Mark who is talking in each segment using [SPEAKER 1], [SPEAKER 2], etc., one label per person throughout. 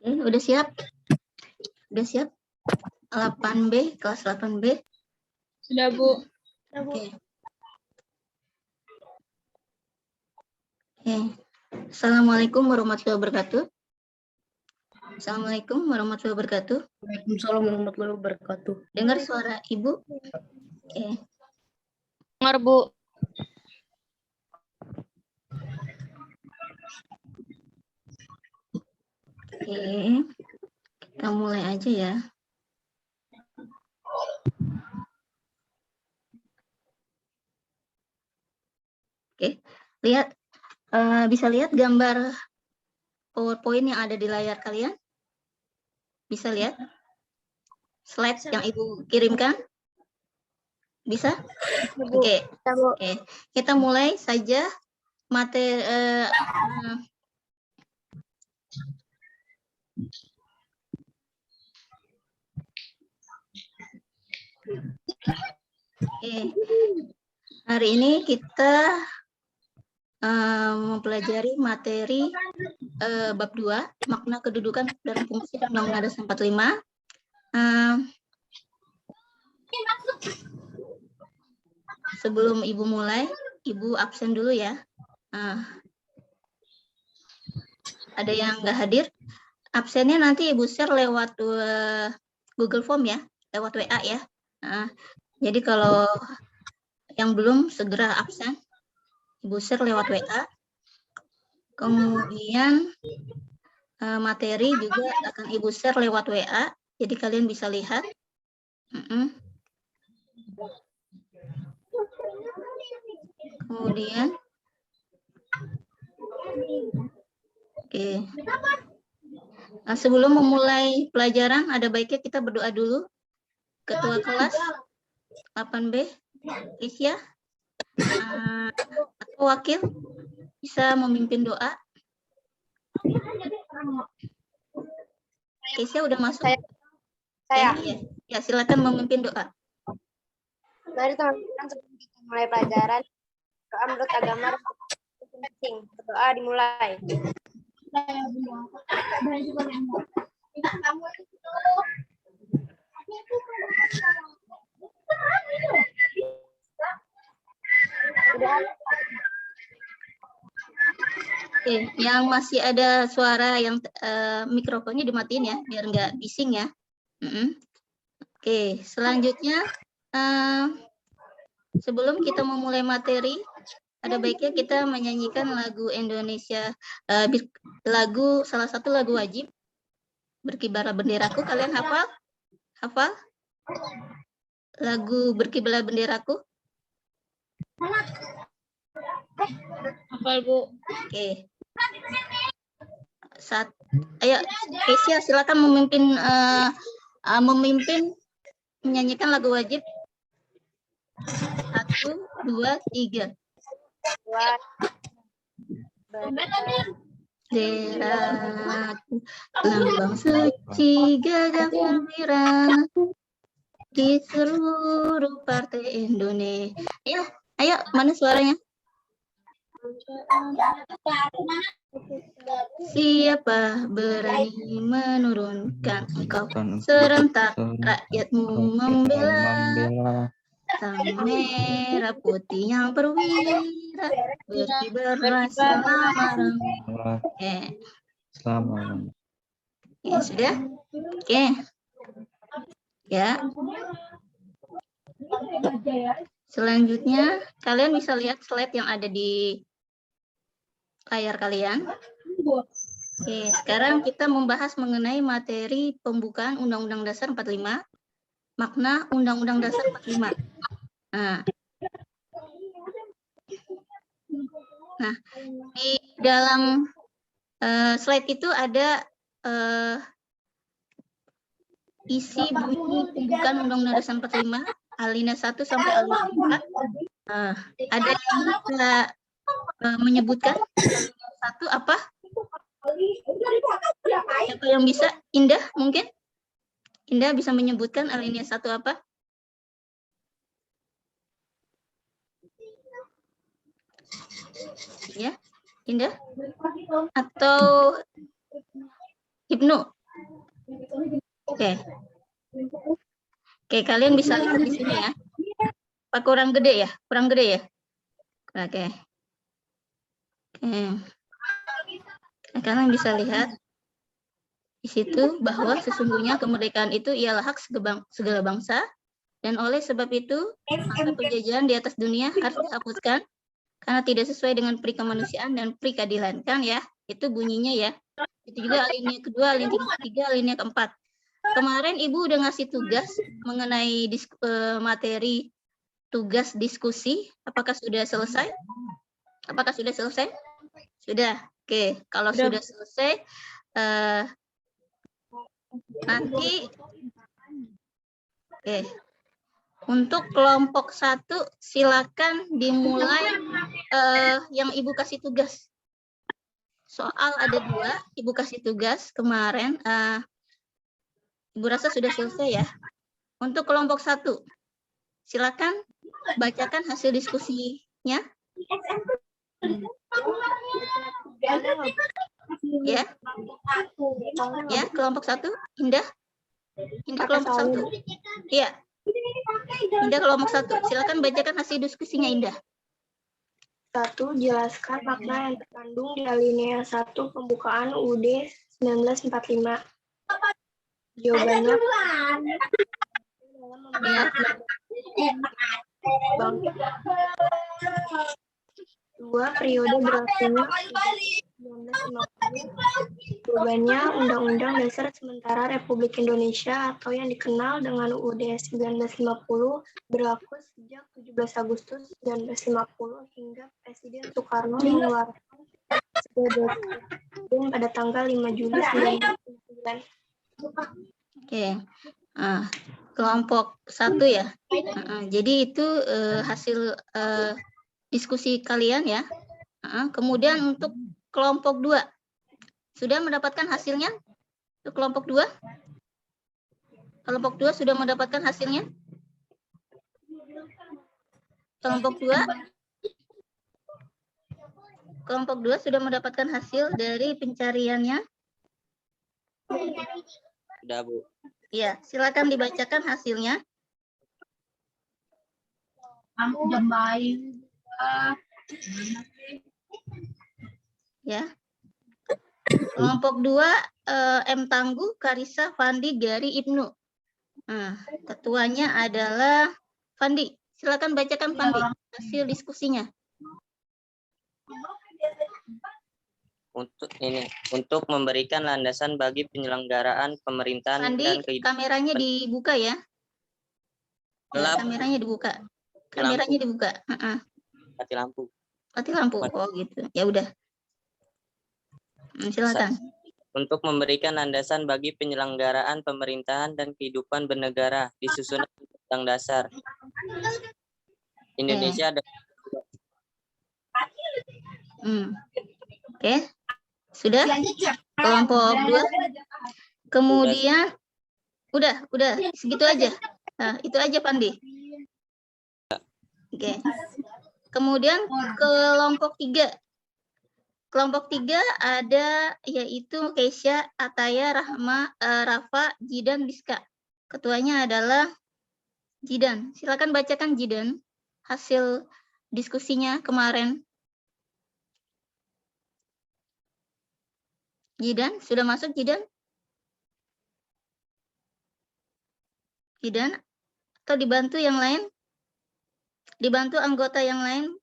[SPEAKER 1] Oke, udah siap? Udah siap? 8B, kelas 8B.
[SPEAKER 2] Sudah, Bu.
[SPEAKER 1] Oke. Oke. Assalamualaikum warahmatullahi wabarakatuh. Assalamualaikum warahmatullahi wabarakatuh.
[SPEAKER 3] Waalaikumsalam warahmatullahi wabarakatuh.
[SPEAKER 1] Dengar suara Ibu? Oke.
[SPEAKER 2] Dengar, Bu.
[SPEAKER 1] Oke. Kita mulai aja ya. Oke. Lihat, bisa lihat gambar PowerPoint yang ada di layar kalian? Bisa lihat? Slide yang Ibu kirimkan? Bisa? Oke. Oke. Kita mulai saja materi Oke. Hari ini kita mempelajari materi bab 2, makna kedudukan dan fungsi Undang-Undang Dasar 45. Sebelum Ibu mulai, Ibu absen dulu ya. Ada yang nggak hadir? Absennya nanti Ibu share lewat Google Form ya, lewat WA ya. Jadi kalau yang belum segera absen, Ibu share lewat WA. Kemudian materi juga akan Ibu share lewat WA, jadi kalian bisa lihat. Kemudian, oke. Nah, sebelum memulai pelajaran, ada baiknya kita berdoa dulu. Ketua kelas 8B, Isya, atau wakil, bisa memimpin doa. Isya udah masuk?
[SPEAKER 4] Saya.
[SPEAKER 1] Ya, silakan memimpin doa.
[SPEAKER 4] Mari teman-teman sebelum kita mulai pelajaran, doa menurut agama penting. Doa dimulai.
[SPEAKER 1] Oke, yang masih ada suara yang mikrofonnya dimatiin ya, biar nggak bising ya. Oke, selanjutnya sebelum kita memulai materi, ada baiknya kita menyanyikan lagu Indonesia, salah satu lagu wajib, Berkibarlah Benderaku. Kalian hafal? Hafal? Lagu Berkibarlah Benderaku?
[SPEAKER 2] Hafal, Bu.
[SPEAKER 1] Oke. Ayo, Kesia, silakan memimpin menyanyikan lagu wajib. 1, 2, 3. Benderaku, lambang suci gagah gembira di seluruh partai Indonesia. Ayo, mana suaranya? Siapa berani menurunkan engkau serentak rakyatmu membela sang merah putih yang perwira berkibarlah selama ya sudah. Oke ya, selanjutnya kalian bisa lihat slide yang ada di layar kalian. Oke, sekarang kita membahas mengenai materi pembukaan Undang-Undang Dasar 45, makna Undang-Undang Dasar 45. Nah, di dalam slide itu ada isi bunyi pembukaan Undang-Undang Dasar 45, alinea 1 sampai alinea 4. Ada yang bisa menyebutkan satu apa? Siapa yang bisa? Indah mungkin? Indah bisa menyebutkan alinea 1 apa? Ya. Indah? Atau Ibnu? Oke. Oke, kalian bisa lihat di sini ya. Apa kurang gede ya? Kurang gede ya? Oke. Oke. Nah, kalian bisa lihat di situ bahwa sesungguhnya kemerdekaan itu ialah hak segala bangsa, dan oleh sebab itu masa penjajahan di atas dunia harus dihapuskan karena tidak sesuai dengan peri kemanusiaan dan peri keadilan. Kan ya? Itu bunyinya ya. Itu juga alinea kedua, alinea ketiga, alinea keempat. Kemarin Ibu udah ngasih tugas mengenai materi tugas diskusi. Apakah sudah selesai? Apakah sudah selesai? Sudah. Oke, kalau sudah selesai, nanti untuk kelompok 1 silakan dimulai yang Ibu kasih tugas. Soal ada 2, Ibu kasih tugas kemarin. Ibu rasa sudah selesai ya. Untuk kelompok 1, silakan bacakan hasil diskusinya. Ya. Ya, kelompok 1, Indah. Indah kelompok 1. Iya. Indah kelompok 1. Silakan bacakan hasil diskusinya, Indah.
[SPEAKER 4] 1. Jelaskan makna yang terkandung di alinea 1 pembukaan UUD 1945. Jawabannya
[SPEAKER 1] Ya.
[SPEAKER 4] 2. Periode berlakunya 1950. Jawabannya Undang-Undang Dasar Sementara Republik Indonesia atau yang dikenal dengan UUD 1950 berlaku sejak 17 Agustus 1950 hingga Presiden Soekarno mengeluarkan sebagai presiden pada tanggal 5 Juli 1999.
[SPEAKER 1] Oke. Kelompok 1 ya. Jadi itu hasil diskusi kalian ya. Kemudian untuk kelompok 2. Sudah mendapatkan hasilnya? Untuk kelompok 2? Kelompok 2 sudah mendapatkan hasilnya? Kelompok 2? Kelompok 2 sudah mendapatkan hasil dari pencariannya?
[SPEAKER 5] Sudah, Bu.
[SPEAKER 1] Ya, silakan dibacakan hasilnya. Ya. Kelompok 2, M. Tangguh, Karissa, Fandi, Gary, Ibnu. Ketuanya adalah Fandi. Silakan bacakan Fandi hasil diskusinya.
[SPEAKER 5] Untuk memberikan landasan bagi penyelenggaraan pemerintahan
[SPEAKER 1] Fandi,
[SPEAKER 5] dan kehidupan.
[SPEAKER 1] kameranya dibuka ya. Kameranya dibuka. Kameranya dibuka.
[SPEAKER 5] Mati lampu.
[SPEAKER 1] Mati lampu. Oh gitu. Ya udah. Silakan.
[SPEAKER 5] Untuk memberikan landasan bagi penyelenggaraan pemerintahan dan kehidupan bernegara disusun Undang Dasar Indonesia.
[SPEAKER 1] Oke. Sudah? Kelompok 2. Kemudian udah segitu aja. Nah, itu aja Pandi. Oke. Kemudian kelompok 3. Kelompok 3 ada yaitu Keisha, Ataya, Rahma, Rafa, Jidan, Biska. Ketuanya adalah Jidan. Silakan bacakan Jidan hasil diskusinya kemarin. Jidan, sudah masuk Jidan? Jidan? Atau dibantu yang lain? Dibantu anggota yang lain?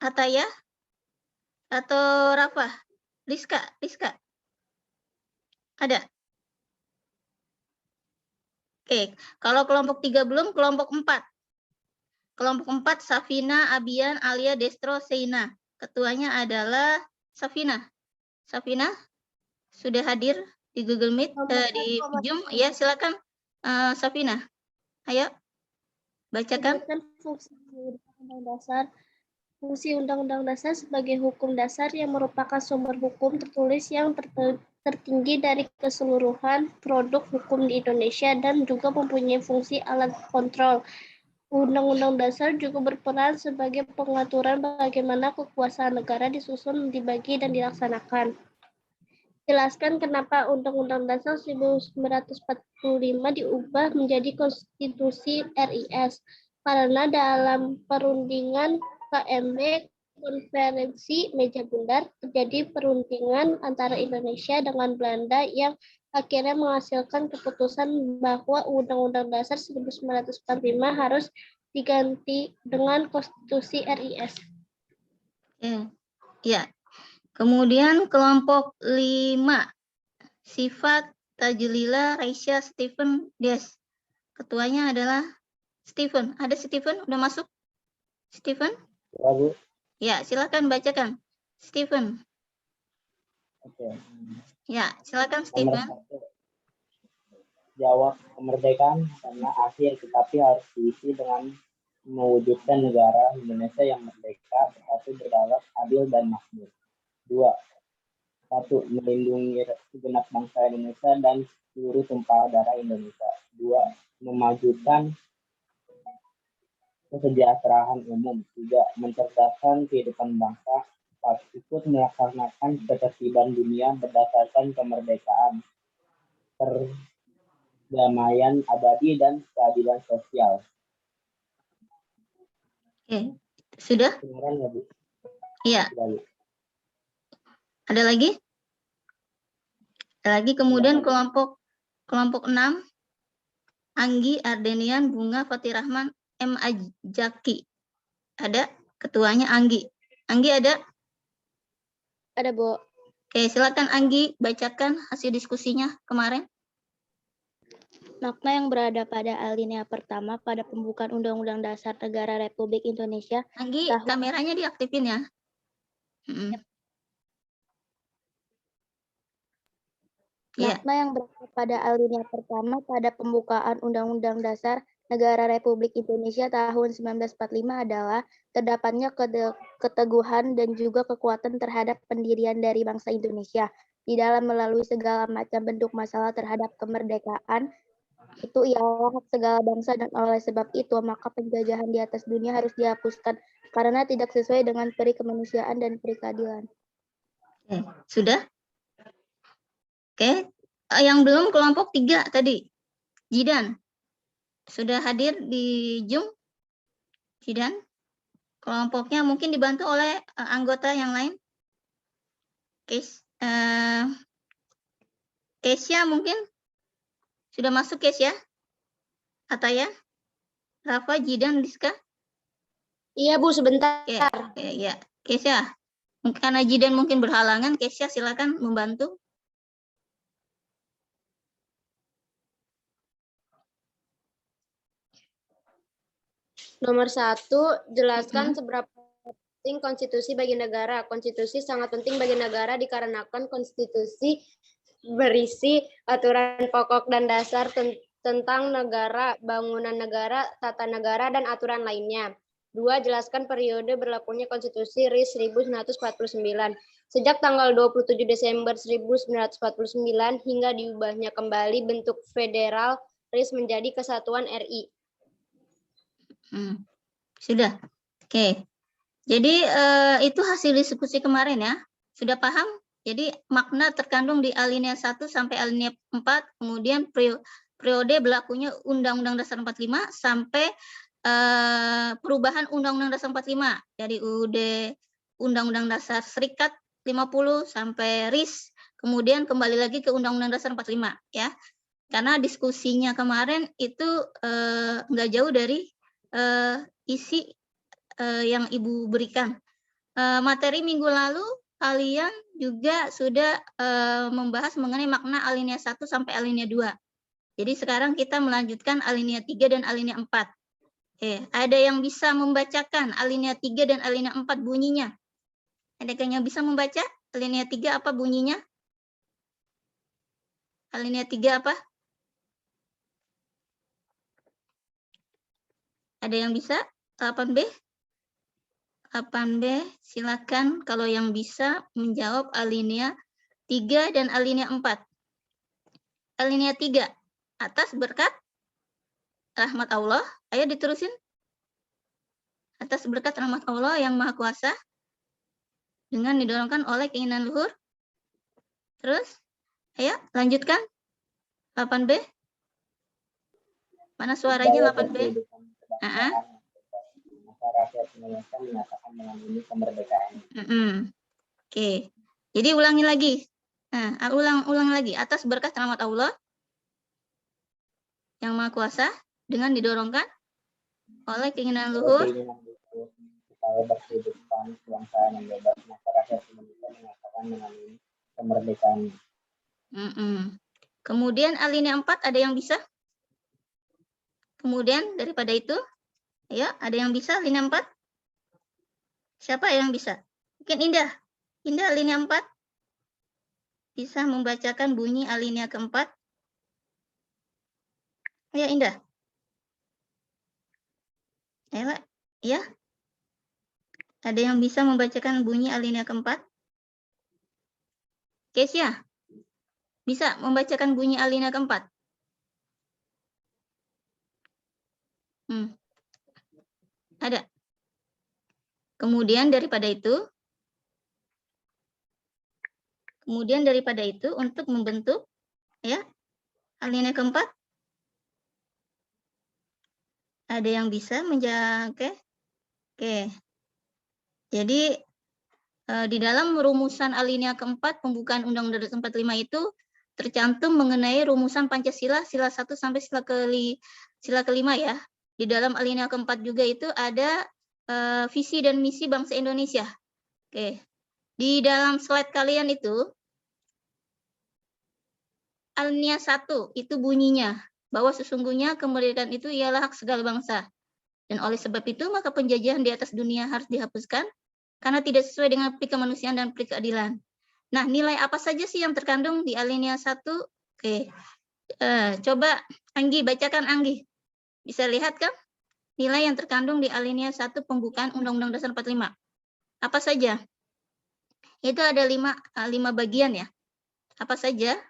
[SPEAKER 1] Ataya? Atau Rafa? Rizka? Ada? Oke, kalau kelompok 3 belum, kelompok 4. Kelompok 4, Safina, Abian, Alia, Destro, Seina. Ketuanya adalah Safina. Safina, sudah hadir di Google Meet, di Zoom. Ya, silakan Safina. Ayo, bacakan.
[SPEAKER 6] Fungsi Undang-Undang Dasar sebagai hukum dasar yang merupakan sumber hukum tertulis yang tertinggi dari keseluruhan produk hukum di Indonesia dan juga mempunyai fungsi alat kontrol Undang-Undang Dasar juga berperan sebagai pengaturan bagaimana kekuasaan negara disusun, dibagi, dan dilaksanakan. Jelaskan kenapa Undang-Undang Dasar 1945 diubah menjadi Konstitusi RIS. Karena dalam perundingan KMB, Konferensi Meja Bundar, terjadi perundingan antara Indonesia dengan Belanda yang akhirnya menghasilkan keputusan bahwa Undang-Undang Dasar 1945 harus diganti dengan Konstitusi RIS.
[SPEAKER 1] Ya. Kemudian kelompok 5, Sifat, Tajulila, Raisya, Stephen, Des. Ketuanya adalah Stephen. Ada Stephen? Udah masuk? Stephen?
[SPEAKER 7] Ya, Bu.
[SPEAKER 1] Ya, silakan bacakan. Stephen.
[SPEAKER 7] Oke.
[SPEAKER 1] Ya, silakan
[SPEAKER 7] Nomor
[SPEAKER 1] Stephen.
[SPEAKER 7] 1. Jawab kemerdekaan karena akhir, tetapi harus diisi dengan mewujudkan negara Indonesia yang merdeka, bersatu, berdaulat, adil, dan makmur. 2. 1. Melindungi segenap bangsa Indonesia dan seluruh tumpah darah Indonesia. 2. Memajukan kesejahteraan umum. 3. Mencerdaskan kehidupan bangsa. 4. Ikut melaksanakan ketertiban dunia berdasarkan kemerdekaan, perdamaian abadi, dan keadilan sosial.
[SPEAKER 1] Oke, sudah?
[SPEAKER 7] Kedengaran nggak, Bu?
[SPEAKER 1] Iya.
[SPEAKER 7] Sudah, Bu.
[SPEAKER 1] Ada lagi? Ada lagi. Kemudian kelompok 6, Anggi, Ardenian, Bunga, Fatih Rahman, M. Ajaki. Ada? Ketuanya Anggi. Anggi ada?
[SPEAKER 6] Ada, Bu.
[SPEAKER 1] Oke, silakan Anggi bacakan hasil diskusinya kemarin.
[SPEAKER 8] Makna yang berada pada alinea pertama pada pembukaan Undang-Undang Dasar Negara Republik Indonesia.
[SPEAKER 1] Anggi, kameranya diaktifin ya.
[SPEAKER 8] Makna yang berada pada alinea pertama pada pembukaan Undang-Undang Dasar Negara Republik Indonesia tahun 1945 adalah terdapatnya keteguhan dan juga kekuatan terhadap pendirian dari bangsa Indonesia di dalam melalui segala macam bentuk masalah terhadap kemerdekaan. Itu ialah hak segala bangsa, dan oleh sebab itu maka penjajahan di atas dunia harus dihapuskan karena tidak sesuai dengan peri kemanusiaan dan peri keadilan.
[SPEAKER 1] Oke, sudah? Oke, yang belum kelompok 3 tadi. Jidan. Sudah hadir di Zoom? Jidan? Kelompoknya mungkin dibantu oleh anggota yang lain? Kesya mungkin? Sudah masuk Kesya? Ataya? Rafa, Jidan, Diska?
[SPEAKER 6] Iya, Bu, sebentar.
[SPEAKER 1] Ya. Kesya. Karena Jidan mungkin berhalangan, Kesya silakan membantu.
[SPEAKER 9] Nomor 1, jelaskan seberapa penting konstitusi bagi negara. Konstitusi sangat penting bagi negara dikarenakan konstitusi berisi aturan pokok dan dasar tentang negara, bangunan negara, tata negara, dan aturan lainnya. 2. Jelaskan periode berlakunya konstitusi RIS 1949. Sejak tanggal 27 Desember 1949 hingga diubahnya kembali bentuk federal RIS menjadi Kesatuan RI.
[SPEAKER 1] Sudah. Oke. Jadi itu hasil diskusi kemarin ya. Sudah paham? Jadi makna terkandung di alinea 1 sampai alinea 4, kemudian periode berlakunya Undang-Undang Dasar 45 sampai perubahan Undang-Undang Dasar 45 dari Undang-Undang Dasar Serikat 50 sampai RIS, kemudian kembali lagi ke Undang-Undang Dasar 45 ya. Karena diskusinya kemarin itu nggak jauh dari isi yang Ibu berikan. Materi minggu lalu kalian juga sudah membahas mengenai makna alinea 1 sampai alinea 2. Jadi sekarang kita melanjutkan alinea 3 dan alinea 4. Ada yang bisa membacakan alinea 3 dan alinea 4 bunyinya? Ada yang bisa membaca? Alinea 3 apa bunyinya? Alinea 3 apa? Ada yang bisa? 8B? 8B, silakan kalau yang bisa menjawab alinea 3 dan alinea 4. Alinea 3, atas berkat rahmat Allah. Ayo diterusin. atas berkat rahmat Allah yang Maha Kuasa dengan didorongkan oleh keinginan luhur. Terus, ayo lanjutkan 8B. Mana suaranya 8B?
[SPEAKER 7] Maka rakyat Indonesia menyatakan dengan ini kemerdekaan.
[SPEAKER 1] Oke. Jadi ulangi lagi. Nah, ulang lagi. Atas berkat rahmat Allah yang Maha Kuasa dengan didorongkan oleh keinginan luhur.
[SPEAKER 7] Supaya berkehidupan kebangsaan yang bebas, maka rakyat Indonesia menyatakan dengan ini kemerdekaan.
[SPEAKER 1] Kemudian alinea 4 ada yang bisa? Kemudian daripada itu, ya ada yang bisa alinea 4? Siapa yang bisa? Mungkin Indah. Indah alinea 4 bisa membacakan bunyi alinea keempat. Ya Indah. Ayo, ya. Ada yang bisa membacakan bunyi alinea keempat? Kesia, bisa membacakan bunyi alinea keempat? Ada. Kemudian daripada itu untuk membentuk ya alinea keempat, ada yang bisa menjaga. Oke. Jadi di dalam rumusan alinea keempat pembukaan Undang-Undang Dasar 45 itu tercantum mengenai rumusan Pancasila sila 1 sampai sila kelima ya. Di dalam alinea keempat juga itu ada visi dan misi bangsa Indonesia. Oke. Di dalam slide kalian itu alinea 1 itu bunyinya bahwa sesungguhnya kemerdekaan itu ialah hak segala bangsa. Dan oleh sebab itu maka penjajahan di atas dunia harus dihapuskan karena tidak sesuai dengan peri kemanusiaan dan peri keadilan. Nah, nilai apa saja sih yang terkandung di alinea 1? Oke. Coba Anggi bacakan Anggi. Bisa lihat kan? Nilai yang terkandung di alinea 1 pembukaan Undang-Undang Dasar 45. Apa saja? Itu ada 5 bagian ya. Apa saja?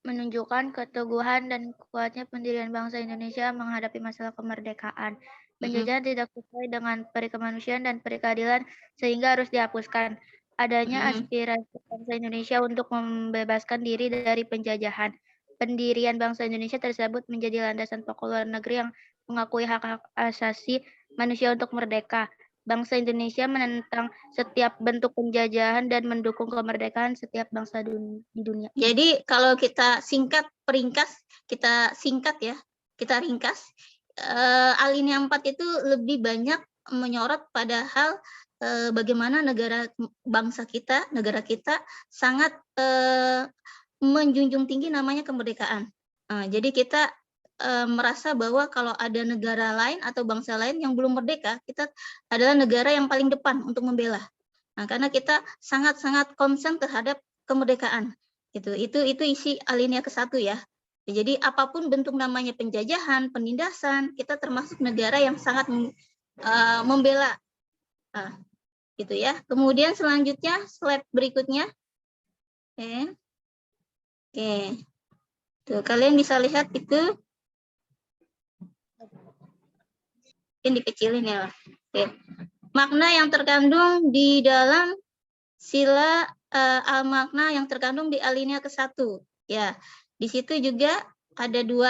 [SPEAKER 8] Menunjukkan keteguhan dan kuatnya pendirian bangsa Indonesia menghadapi masalah kemerdekaan. Penjajahan tidak sesuai dengan peri kemanusiaan dan peri keadilan sehingga harus dihapuskan. Adanya aspirasi bangsa Indonesia untuk membebaskan diri dari penjajahan. Pendirian bangsa Indonesia tersebut menjadi landasan pokok luar negeri yang mengakui hak-hak asasi manusia untuk merdeka. Bangsa Indonesia menentang setiap bentuk penjajahan dan mendukung kemerdekaan setiap bangsa di dunia.
[SPEAKER 1] Jadi kalau kita kita ringkas, alinea 4 itu lebih banyak menyorot pada hal bagaimana negara kita sangat menjunjung tinggi namanya kemerdekaan. Jadi kita merasa bahwa kalau ada negara lain atau bangsa lain yang belum merdeka, kita adalah negara yang paling depan untuk membela. Nah, karena kita sangat-sangat concern terhadap kemerdekaan. Itu isi alinea ke-1 ya. Jadi apapun bentuk namanya penjajahan, penindasan, kita termasuk negara yang sangat membela. Nah, gitu ya. Kemudian selanjutnya slide berikutnya. Oke. Tuh, kalian bisa lihat itu. Ini dikecilin ya. Oke. Makna yang terkandung di dalam sila makna yang terkandung di alinea ke-1. Ya, di situ juga ada 2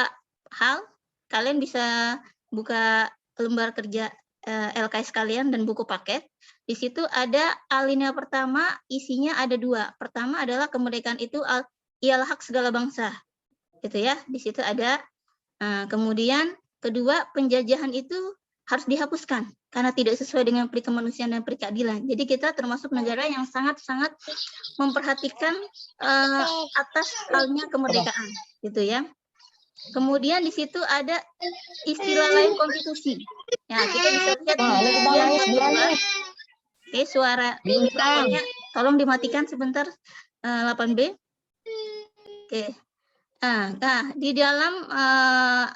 [SPEAKER 1] hal. Kalian bisa buka lembar kerja LKS kalian dan buku paket. Di situ ada alinea pertama, isinya ada 2. Pertama adalah kemerdekaan itu ialah hak segala bangsa. Gitu ya. Di situ ada. Kemudian kedua, penjajahan itu harus dihapuskan karena tidak sesuai dengan peri kemanusiaan dan peri keadilan. Jadi kita termasuk negara yang sangat-sangat memperhatikan atas halnya kemerdekaan, gitu ya. Kemudian di situ ada istilah lain konstitusi. Ya, kita bisa lihat di suara mikrofonnya tolong dimatikan sebentar 8B. Oke. Nah, di dalam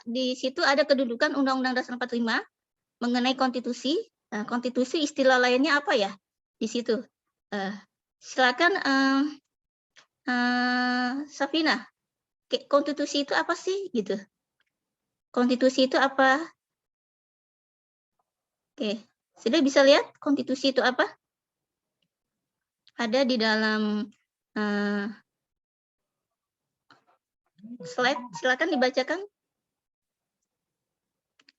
[SPEAKER 1] di situ ada kedudukan Undang-Undang Dasar 45 mengenai konstitusi. Nah, konstitusi istilah lainnya apa ya di situ? Silakan Safina. Konstitusi itu apa sih gitu? Konstitusi itu apa? Oke, sudah bisa lihat konstitusi itu apa? Ada di dalam slide, silakan dibacakan.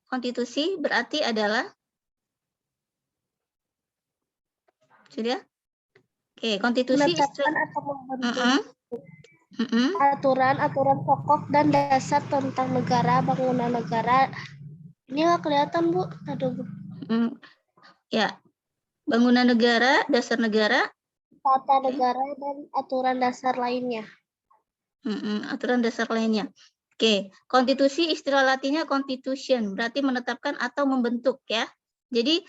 [SPEAKER 1] Konstitusi berarti adalah, sudah? Oke, konstitusi
[SPEAKER 6] Menetapkan atau membentuk
[SPEAKER 1] aturan
[SPEAKER 6] pokok dan dasar tentang negara, bangunan negara. Ini nggak kelihatan, Bu. Aduh, Bu.
[SPEAKER 1] Ya, bangunan negara, dasar negara,
[SPEAKER 6] Tata negara dan aturan dasar lainnya.
[SPEAKER 1] aturan dasar lainnya. Oke, konstitusi istilah latinnya constitution, berarti menetapkan atau membentuk ya. Jadi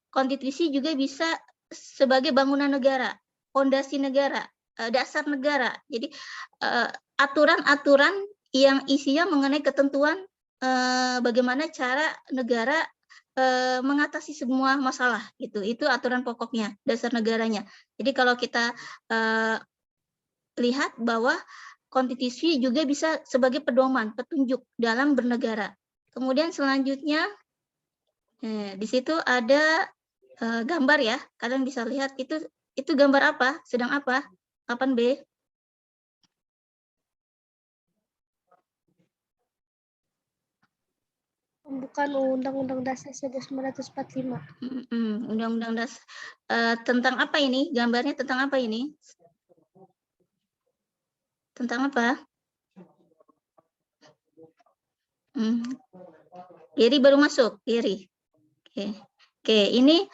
[SPEAKER 1] konstitusi juga bisa sebagai bangunan negara, fondasi negara, dasar negara. Jadi aturan-aturan yang isinya mengenai ketentuan bagaimana cara negara mengatasi semua masalah gitu. Itu aturan pokoknya, dasar negaranya. Jadi kalau kita lihat bahwa konstitusi juga bisa sebagai pedoman, petunjuk dalam bernegara. Kemudian selanjutnya di situ ada gambar ya. Kalian bisa lihat itu gambar apa? Sedang apa? 8B.
[SPEAKER 6] Pembukaan Undang-Undang Dasar 1945.
[SPEAKER 1] Undang-Undang Dasar tentang apa ini? Gambarnya tentang apa ini? Tentang apa? Giri baru masuk, Giri. Oke, ini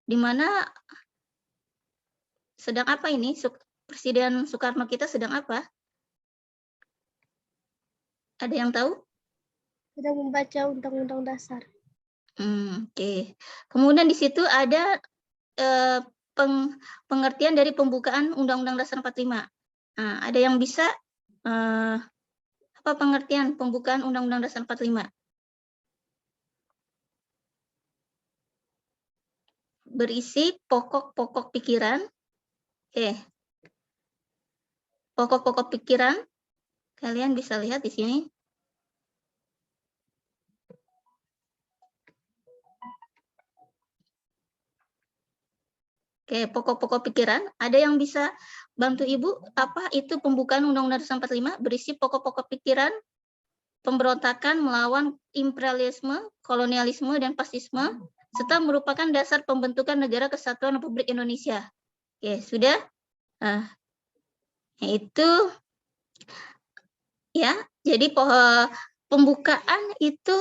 [SPEAKER 1] di mana sedang apa ini? Presiden Soekarno kita sedang apa? Ada yang tahu?
[SPEAKER 6] Sedang membaca Undang-Undang Dasar.
[SPEAKER 1] Oke. Kemudian di situ ada pengertian dari pembukaan Undang-Undang Dasar 45. Nah, ada yang bisa apa pengertian pembukaan Undang-Undang Dasar 45? Berisi pokok-pokok pikiran. Pokok-pokok pikiran. Kalian bisa lihat di sini. Pokok-pokok pikiran. Ada yang bisa bantu Ibu? Apa itu pembukaan Undang-Undang Dasar 45? Berisi pokok-pokok pikiran, pemberontakan melawan imperialisme, kolonialisme, dan fasisme, serta merupakan dasar pembentukan Negara Kesatuan Republik Indonesia. Sudah? Itu ya. Jadi pembukaan itu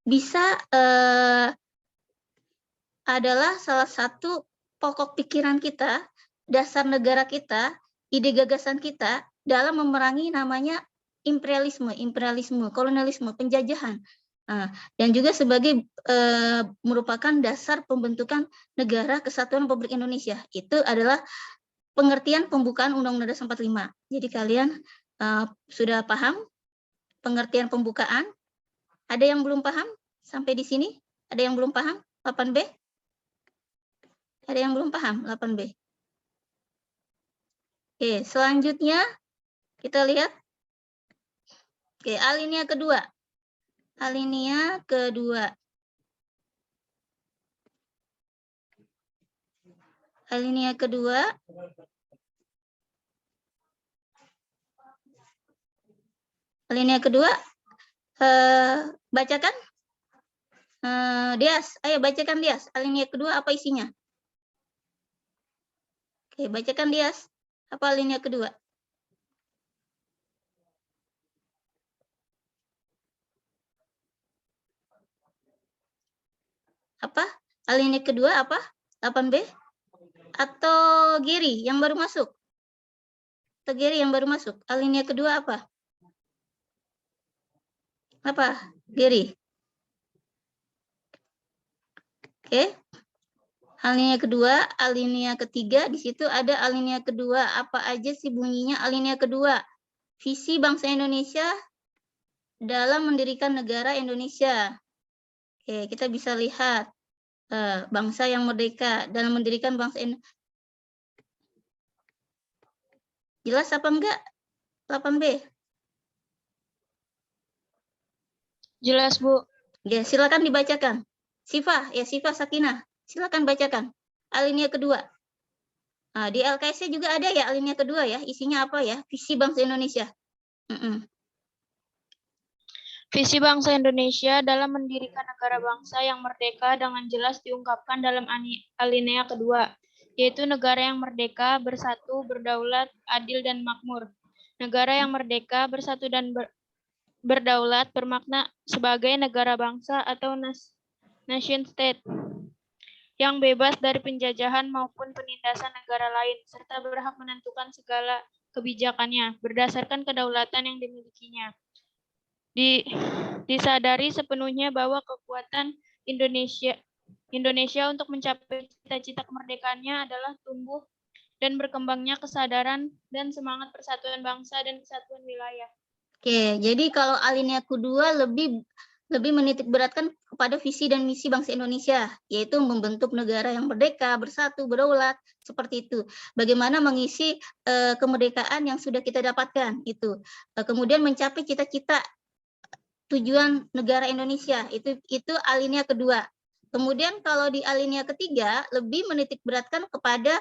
[SPEAKER 1] bisa adalah salah satu pokok pikiran kita, dasar negara kita, ide gagasan kita dalam memerangi namanya imperialisme, kolonialisme, penjajahan. Dan juga sebagai merupakan dasar pembentukan Negara Kesatuan Republik Indonesia. Itu adalah pengertian pembukaan Undang-Undang Dasar 45. Jadi kalian sudah paham pengertian pembukaan? Ada yang belum paham sampai di sini? Ada yang belum paham 8B? Ada yang belum paham 8B? Selanjutnya kita lihat. Alinea kedua. Alinea kedua. Alinea kedua. Alinea kedua. Bacakan. Dias, ayo bacakan Dias. Alinea kedua apa isinya? Bacakan Dias. Apa alinea kedua? Apa? Alinea kedua apa? 8B? Atau Giri yang baru masuk? Atau Giri yang baru masuk? Alinea kedua apa? Apa? Giri? Alinea kedua, alinea ketiga, di situ ada alinea kedua. Apa aja sih bunyinya alinea kedua? Visi bangsa Indonesia dalam mendirikan negara Indonesia. Kita bisa lihat bangsa yang merdeka dalam mendirikan bangsa Indonesia. Jelas apa enggak? 8B.
[SPEAKER 2] Jelas, Bu.
[SPEAKER 1] Ya, silakan dibacakan. Sifa Sakinah, silakan bacakan. Alinea kedua. Nah, di LKS juga ada ya alinea kedua ya, isinya apa ya? Visi bangsa Indonesia.
[SPEAKER 2] Visi bangsa Indonesia dalam mendirikan negara bangsa yang merdeka dengan jelas diungkapkan dalam alinea kedua, yaitu negara yang merdeka, bersatu, berdaulat, adil, dan makmur. Negara yang merdeka, bersatu, dan berdaulat bermakna sebagai negara bangsa atau nation state yang bebas dari penjajahan maupun penindasan negara lain, serta berhak menentukan segala kebijakannya berdasarkan kedaulatan yang dimilikinya. Disadari sepenuhnya bahwa kekuatan Indonesia untuk mencapai cita-cita kemerdekaannya adalah tumbuh dan berkembangnya kesadaran dan semangat persatuan bangsa dan kesatuan wilayah.
[SPEAKER 1] Oke, jadi kalau alinea kedua lebih menitik beratkan kepada visi dan misi bangsa Indonesia, yaitu membentuk negara yang merdeka, bersatu, berdaulat, seperti itu. Bagaimana mengisi kemerdekaan yang sudah kita dapatkan, itu. Kemudian mencapai cita-cita tujuan negara Indonesia, itu alinea kedua. Kemudian kalau di alinea ketiga lebih menitik beratkan kepada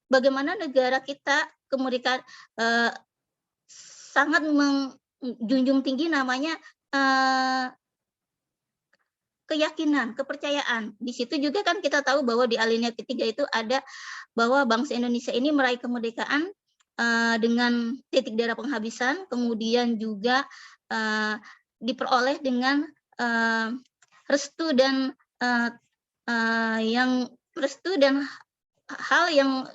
[SPEAKER 1] bagaimana negara kita kemerdekaan sangat menjunjung tinggi namanya keyakinan, kepercayaan. Di situ juga kan kita tahu bahwa di alinea ketiga itu ada bahwa bangsa Indonesia ini meraih kemerdekaan dengan titik darah penghabisan, kemudian juga diperoleh dengan restu dan hal yang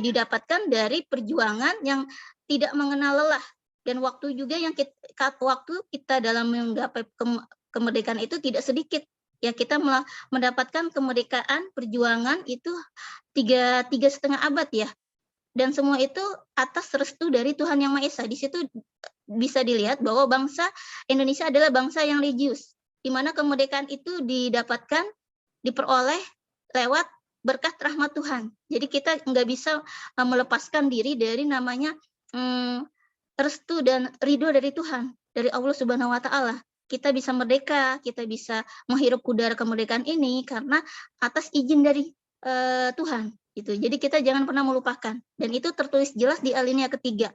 [SPEAKER 1] didapatkan dari perjuangan yang tidak mengenal lelah, dan waktu juga yang kita dalam menggapai kemerdekaan itu tidak sedikit ya. Kita mendapatkan kemerdekaan perjuangan itu 3,5 abad ya, dan semua itu atas restu dari Tuhan Yang Maha Esa. Di situ bisa dilihat bahwa bangsa Indonesia adalah bangsa yang religius, di mana kemerdekaan itu diperoleh lewat berkat rahmat Tuhan. Jadi kita nggak bisa melepaskan diri dari namanya restu dan ridho dari Tuhan, dari Allah Subhanahu Wa Taala. Kita bisa merdeka, kita bisa menghirup udara kemerdekaan ini karena atas izin dari Tuhan. Gitu. Jadi kita jangan pernah melupakan. Dan itu tertulis jelas di alinea ketiga.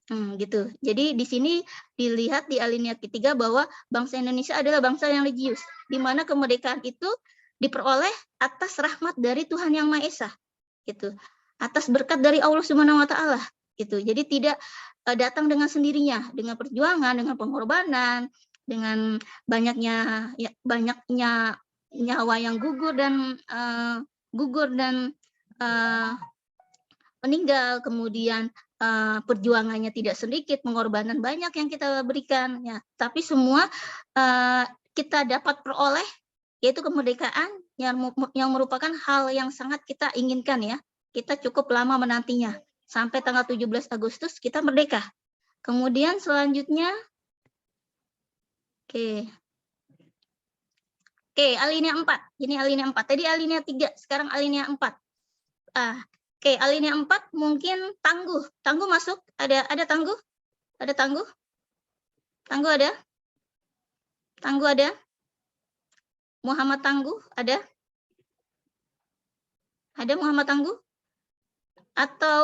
[SPEAKER 1] Gitu. Jadi di sini dilihat di alinea ketiga bahwa bangsa Indonesia adalah bangsa yang religius, di mana kemerdekaan itu diperoleh atas rahmat dari Tuhan Yang Maha Esa, gitu. Atas berkat dari Allah Subhanahu Wa Taala, gitu. Jadi tidak datang dengan sendirinya, dengan perjuangan, dengan pengorbanan, dengan banyaknya nyawa yang gugur dan meninggal, kemudian perjuangannya tidak sedikit, pengorbanan banyak yang kita berikan ya, tapi semua kita dapat peroleh, yaitu kemerdekaan yang merupakan hal yang sangat kita inginkan ya. Kita cukup lama menantinya, sampai tanggal 17 Agustus kita merdeka. Kemudian selanjutnya oke, alinea 4. Ini alinea 4. Tadi alinea 3, sekarang alinea 4. Oke, alinea 4 mungkin Tangguh. Tangguh masuk? Ada Tangguh? Ada Tangguh? Tangguh ada? Tangguh ada? Muhammad Tangguh ada? Ada Muhammad Tangguh? Atau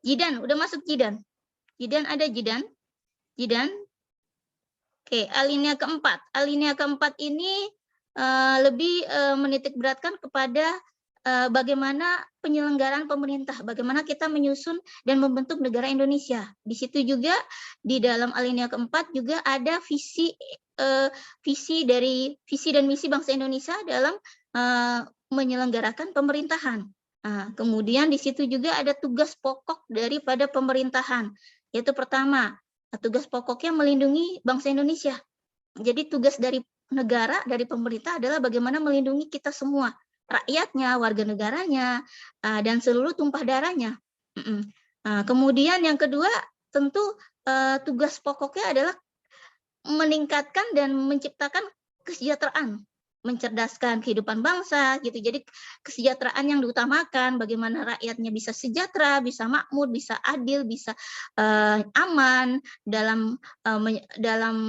[SPEAKER 1] Jidan? Udah masuk Jidan? Jidan ada Jidan? Jidan? Oke, alinea keempat. Alinea keempat ini lebih menitik beratkan kepada bagaimana penyelenggaraan pemerintah, bagaimana kita menyusun dan membentuk negara Indonesia. Di situ juga di dalam alinea keempat juga ada visi dan misi bangsa Indonesia dalam menyelenggarakan pemerintahan. Kemudian di situ juga ada tugas pokok daripada pemerintahan, yaitu pertama, tugas pokoknya melindungi bangsa Indonesia. Jadi tugas dari negara, dari pemerintah adalah bagaimana melindungi kita semua, rakyatnya, warga negaranya, dan seluruh tumpah darahnya. Kemudian yang kedua, tentu tugas pokoknya adalah meningkatkan dan menciptakan kesejahteraan mencerdaskan kehidupan bangsa gitu. Jadi kesejahteraan yang diutamakan, bagaimana rakyatnya bisa sejahtera, bisa makmur, bisa adil, bisa aman dalam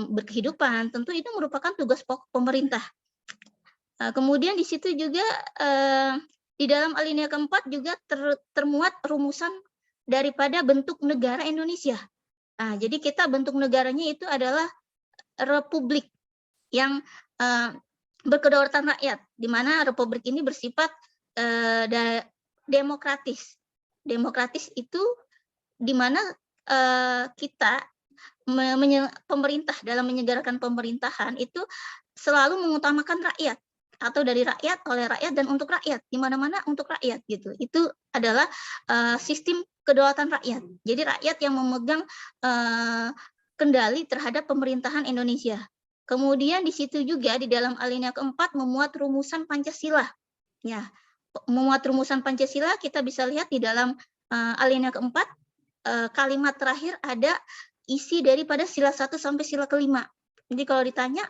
[SPEAKER 1] berkehidupan. Tentu itu merupakan tugas pokok pemerintah. Kemudian di situ juga di dalam alinea keempat juga termuat rumusan daripada bentuk negara Indonesia. Jadi kita bentuk negaranya itu adalah republik yang berkedaulatan rakyat, di mana republik ini bersifat demokratis. Demokratis itu di mana kita pemerintah dalam menyelenggarakan pemerintahan itu selalu mengutamakan rakyat, atau dari rakyat, oleh rakyat, dan untuk rakyat, di mana-mana untuk rakyat gitu. Itu adalah sistem kedaulatan rakyat. Jadi rakyat yang memegang kendali terhadap pemerintahan Indonesia. Kemudian di situ juga di dalam alinea keempat memuat rumusan Pancasila. Ya, memuat rumusan Pancasila kita bisa lihat di dalam alinea keempat, kalimat terakhir ada isi daripada sila 1 sampai sila kelima. Jadi kalau ditanya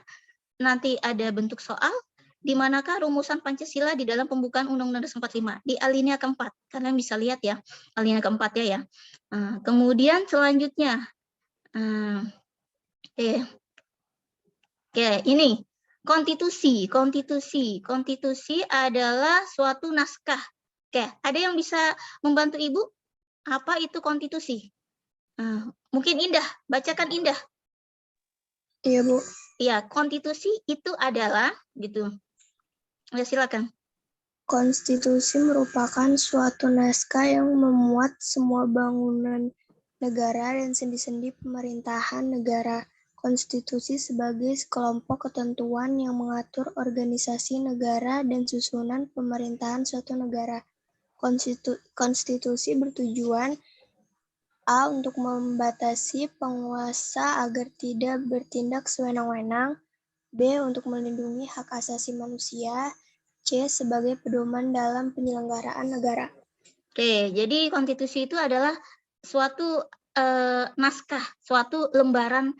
[SPEAKER 1] nanti ada bentuk soal, di manakah rumusan Pancasila di dalam pembukaan Undang-Undang Dasar 45? Di alinea keempat. Kalian bisa lihat ya, alinea keempat ya. Kemudian selanjutnya, Oke, ini konstitusi. Konstitusi adalah suatu naskah. Oke, ada yang bisa membantu Ibu? Apa itu konstitusi? Mungkin Indah, bacakan Indah.
[SPEAKER 4] Iya, Bu.
[SPEAKER 1] Iya, konstitusi itu adalah gitu. Ya, silakan.
[SPEAKER 4] Konstitusi merupakan suatu naskah yang memuat semua bangunan negara dan sendi-sendi pemerintahan negara. Konstitusi sebagai sekelompok ketentuan yang mengatur organisasi negara dan susunan pemerintahan suatu negara. Konstitusi bertujuan A. Untuk membatasi penguasa agar tidak bertindak sewenang-wenang. B. Untuk melindungi hak asasi manusia. C. Sebagai pedoman dalam penyelenggaraan negara.
[SPEAKER 1] Oke, jadi konstitusi itu adalah suatu naskah, suatu lembaran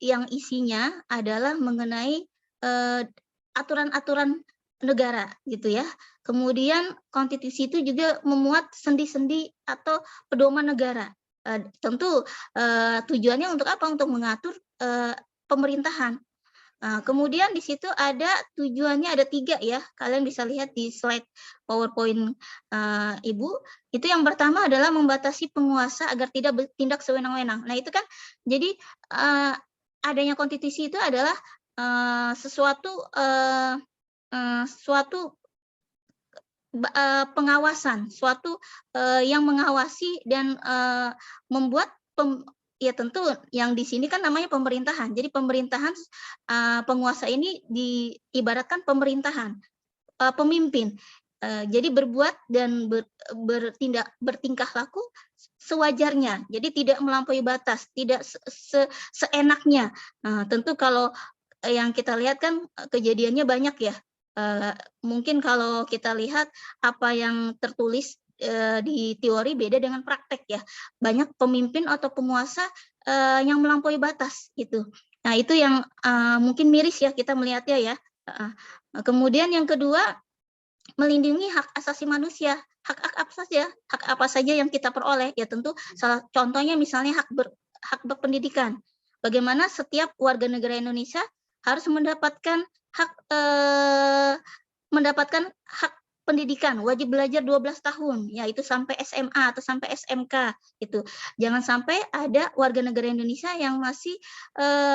[SPEAKER 1] yang isinya adalah mengenai aturan-aturan negara gitu ya. Kemudian konstitusi itu juga memuat sendi-sendi atau pedoman negara. Tentu tujuannya untuk apa? Untuk mengatur pemerintahan. Kemudian di situ ada tujuannya ada 3 ya. Kalian bisa lihat di slide PowerPoint Ibu. Itu yang pertama adalah membatasi penguasa agar tidak bertindak sewenang-wenang. Nah itu kan jadi adanya konstitusi itu adalah suatu pengawasan, suatu yang mengawasi dan membuat ya tentu yang di sini kan namanya pemerintahan. Jadi pemerintahan penguasa ini diibaratkan pemerintahan, pemimpin. Jadi berbuat dan bertingkah laku sewajarnya. Jadi tidak melampaui batas, tidak seenaknya. Tentu kalau yang kita lihat kan kejadiannya banyak ya. Mungkin kalau kita lihat apa yang tertulis di teori beda dengan praktek ya. Banyak pemimpin atau penguasa yang melampaui batas gitu. Nah itu yang mungkin miris ya kita melihatnya ya. Kemudian yang kedua, melindungi hak asasi manusia. Hak apa saja yang kita peroleh ya, tentu salah contohnya misalnya hak berpendidikan. Bagaimana setiap warga negara Indonesia harus mendapatkan hak pendidikan, wajib belajar 12 tahun, yaitu sampai SMA atau sampai SMK gitu. Jangan sampai ada warga negara Indonesia yang masih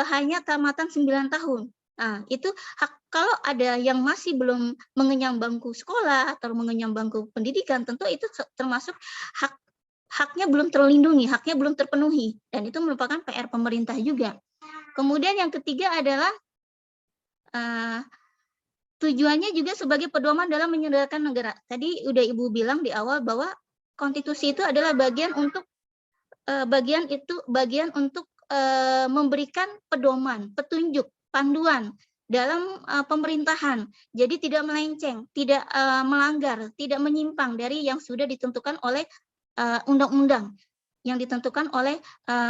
[SPEAKER 1] hanya tamatan 9 tahun. Nah, itu hak. Kalau ada yang masih belum mengenyam bangku sekolah atau mengenyam bangku pendidikan, tentu itu termasuk haknya belum terlindungi, haknya belum terpenuhi, dan itu merupakan PR pemerintah juga. Kemudian yang ketiga adalah tujuannya juga sebagai pedoman dalam menyelenggarakan negara. Tadi udah Ibu bilang di awal bahwa konstitusi itu adalah bagian untuk memberikan pedoman, petunjuk, panduan dalam pemerintahan. Jadi tidak melenceng, tidak melanggar, tidak menyimpang dari yang sudah ditentukan oleh undang-undang, yang ditentukan oleh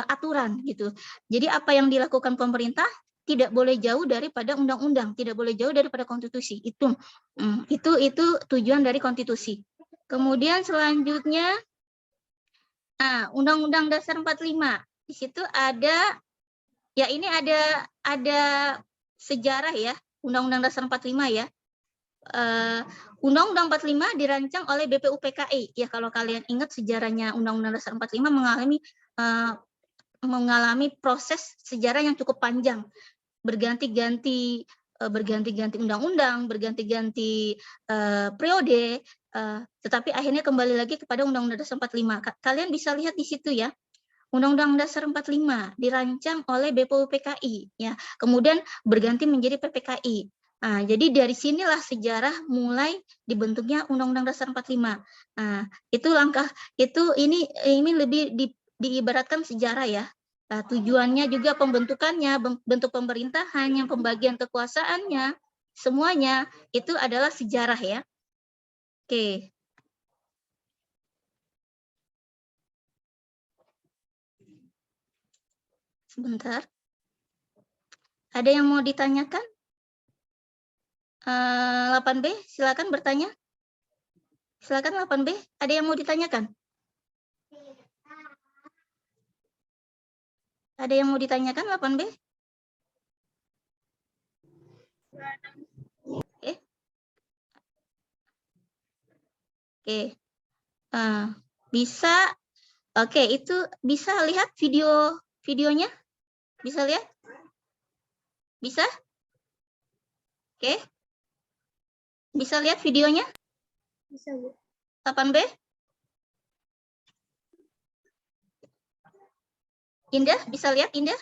[SPEAKER 1] aturan gitu. Jadi apa yang dilakukan pemerintah tidak boleh jauh daripada undang-undang, tidak boleh jauh daripada konstitusi. Itu tujuan dari konstitusi. Kemudian selanjutnya Undang-Undang Dasar 45. Di situ ada ini ada sejarah ya, Undang-Undang Dasar 45 ya. Undang-Undang 45 dirancang oleh BPUPKI. Ya, kalau kalian ingat sejarahnya Undang-Undang Dasar 45 mengalami proses sejarah yang cukup panjang. Berganti-ganti undang-undang, berganti-ganti periode, tetapi akhirnya kembali lagi kepada Undang-Undang Dasar 45. Kalian bisa lihat di situ ya. Undang-Undang Dasar 45 dirancang oleh BPUPKI ya. Kemudian berganti menjadi PPKI. Jadi dari sinilah sejarah mulai dibentuknya Undang-Undang Dasar 45. Itu ini lebih diibaratkan sejarah ya. Tujuannya juga pembentukannya, bentuk pemerintahannya, pembagian kekuasaannya, semuanya itu adalah sejarah ya. Oke. Sebentar. Ada yang mau ditanyakan? 8B, silakan bertanya. Silakan 8B, ada yang mau ditanyakan? Ada yang mau ditanyakan 8B? Oke. Bisa. Oke, itu bisa lihat videonya? Bisa lihat? Bisa? Oke. Bisa lihat videonya?
[SPEAKER 6] Bisa, Bu.
[SPEAKER 1] 8B? Indah, bisa lihat Indah?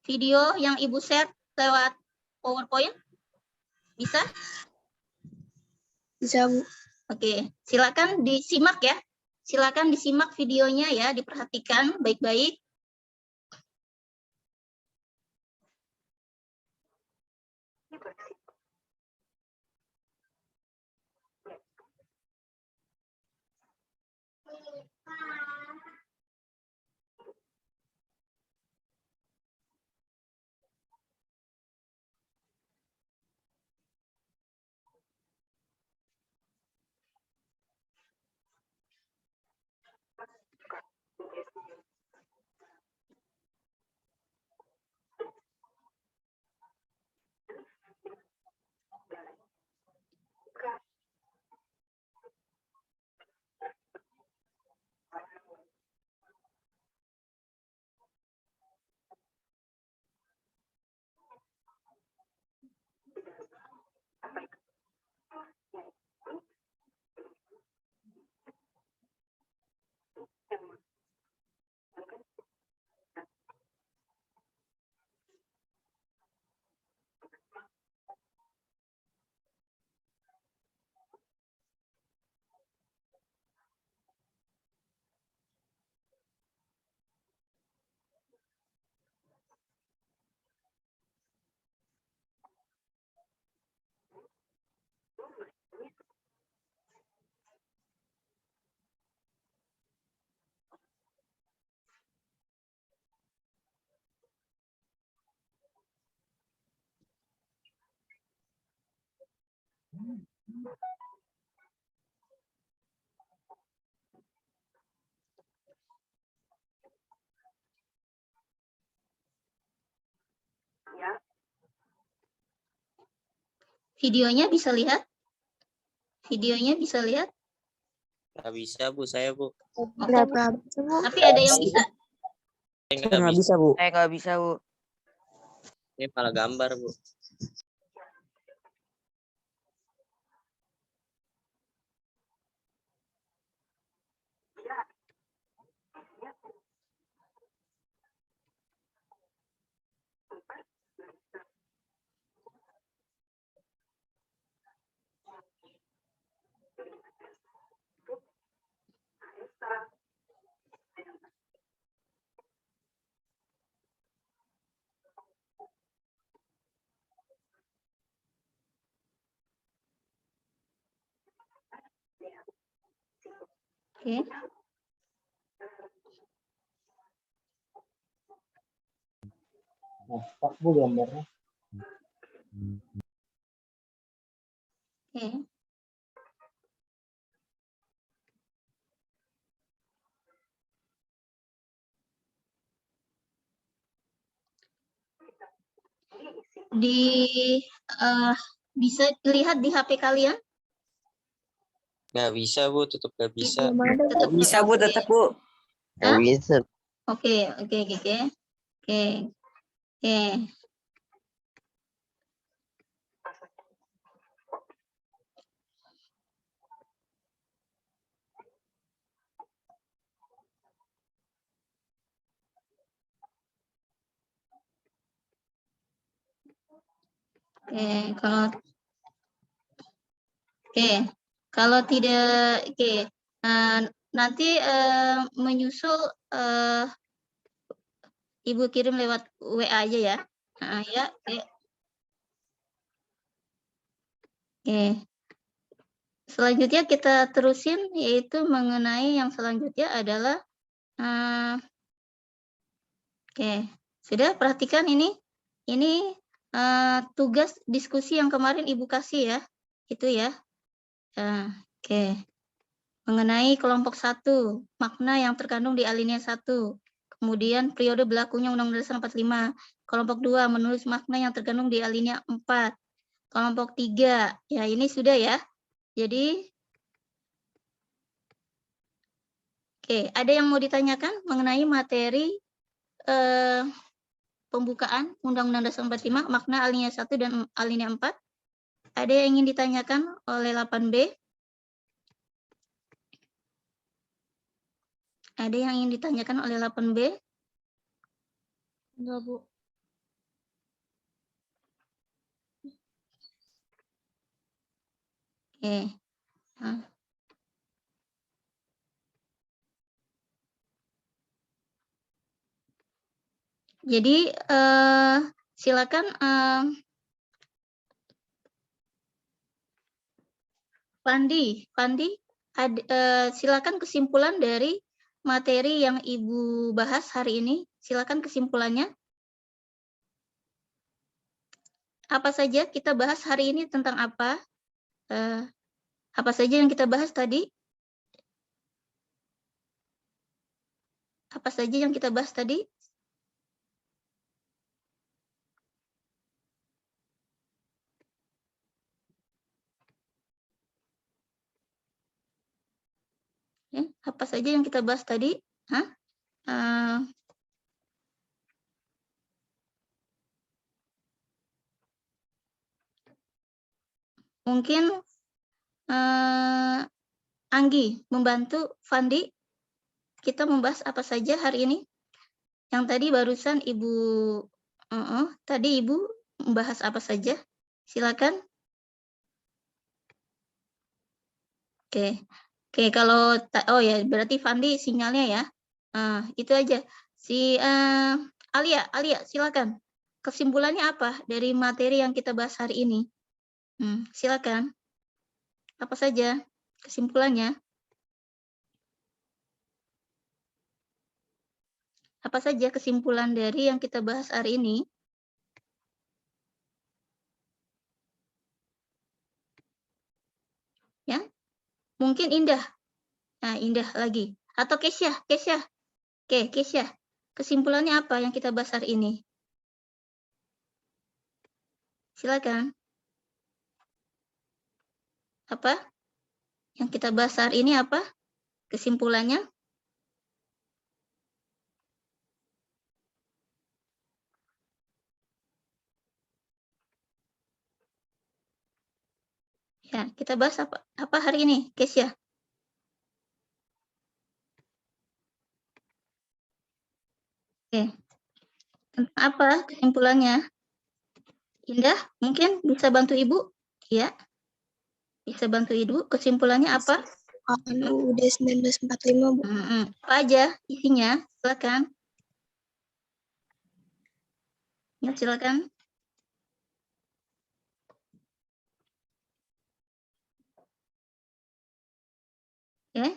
[SPEAKER 1] Video yang Ibu share lewat PowerPoint? Bisa?
[SPEAKER 4] Bisa, Bu.
[SPEAKER 1] Oke, silakan disimak ya. Silakan disimak videonya ya, diperhatikan baik-baik. Videonya bisa lihat? Videonya bisa lihat?
[SPEAKER 5] Nggak bisa, Bu. Saya, Bu.
[SPEAKER 1] Tapi ada yang bisa?
[SPEAKER 5] Nggak bisa,
[SPEAKER 10] Bu. Nggak bisa, Bu.
[SPEAKER 5] Ini malah gambar, Bu.
[SPEAKER 1] Oke.
[SPEAKER 7] Nah, stuck Bu gambarnya.
[SPEAKER 1] Oke. Bisa dilihat di HP kalian?
[SPEAKER 5] Nggak bisa Bu, tetap nggak bisa.
[SPEAKER 1] Tetap
[SPEAKER 10] Bisa Bu,
[SPEAKER 1] oke.
[SPEAKER 10] tetap Bu.
[SPEAKER 1] Hah?
[SPEAKER 10] Bisa.
[SPEAKER 1] Oke. Kalau tidak, nanti menyusul Ibu kirim lewat WA aja ya. Ya, oke. Selanjutnya kita terusin, yaitu mengenai yang selanjutnya adalah sudah perhatikan ini tugas diskusi yang kemarin Ibu kasih ya, itu ya. Mengenai kelompok 1, makna yang terkandung di alinea 1. Kemudian periode berlakunya Undang-Undang Dasar 45. Kelompok 2, menulis makna yang terkandung di alinea 4. Kelompok 3, ya ini sudah ya. Jadi, ada yang mau ditanyakan mengenai materi pembukaan Undang-Undang Dasar 45, makna alinea 1 dan alinea 4? Ada yang ingin ditanyakan oleh 8B? Ada yang ingin ditanyakan oleh 8B?
[SPEAKER 2] Enggak, Bu.
[SPEAKER 1] Jadi silakan Pandi, silakan kesimpulan dari materi yang Ibu bahas hari ini. Silakan kesimpulannya. Apa saja kita bahas hari ini, tentang apa? Apa saja yang kita bahas tadi? Apa saja yang kita bahas tadi? Apa saja yang kita bahas tadi? Mungkin Anggi membantu Fandi. Kita membahas apa saja hari ini? Yang tadi barusan Ibu, tadi Ibu membahas apa saja? Silakan. Oke, kalau ya berarti Fandi sinyalnya ya. Itu aja. Si Alia, silakan. Kesimpulannya apa dari materi yang kita bahas hari ini? Silakan. Apa saja kesimpulannya? Apa saja kesimpulan dari yang kita bahas hari ini? Ya, mungkin Indah. Nah, Indah lagi. Atau Kesya. Oke, Kesya. Kesimpulannya apa yang kita bahas hari ini? Silakan. Apa? Yang kita bahas hari ini apa? Kesimpulannya? Ya, kita bahas apa hari ini, Kesya? Oke. Tentang apa kesimpulannya? Indah, mungkin bisa bantu Ibu? Ya. Bisa bantu Ibu? Kesimpulannya apa?
[SPEAKER 4] UUD 1945, Bu.
[SPEAKER 1] Apa aja isinya? Silakan. Ya, silakan. Oke.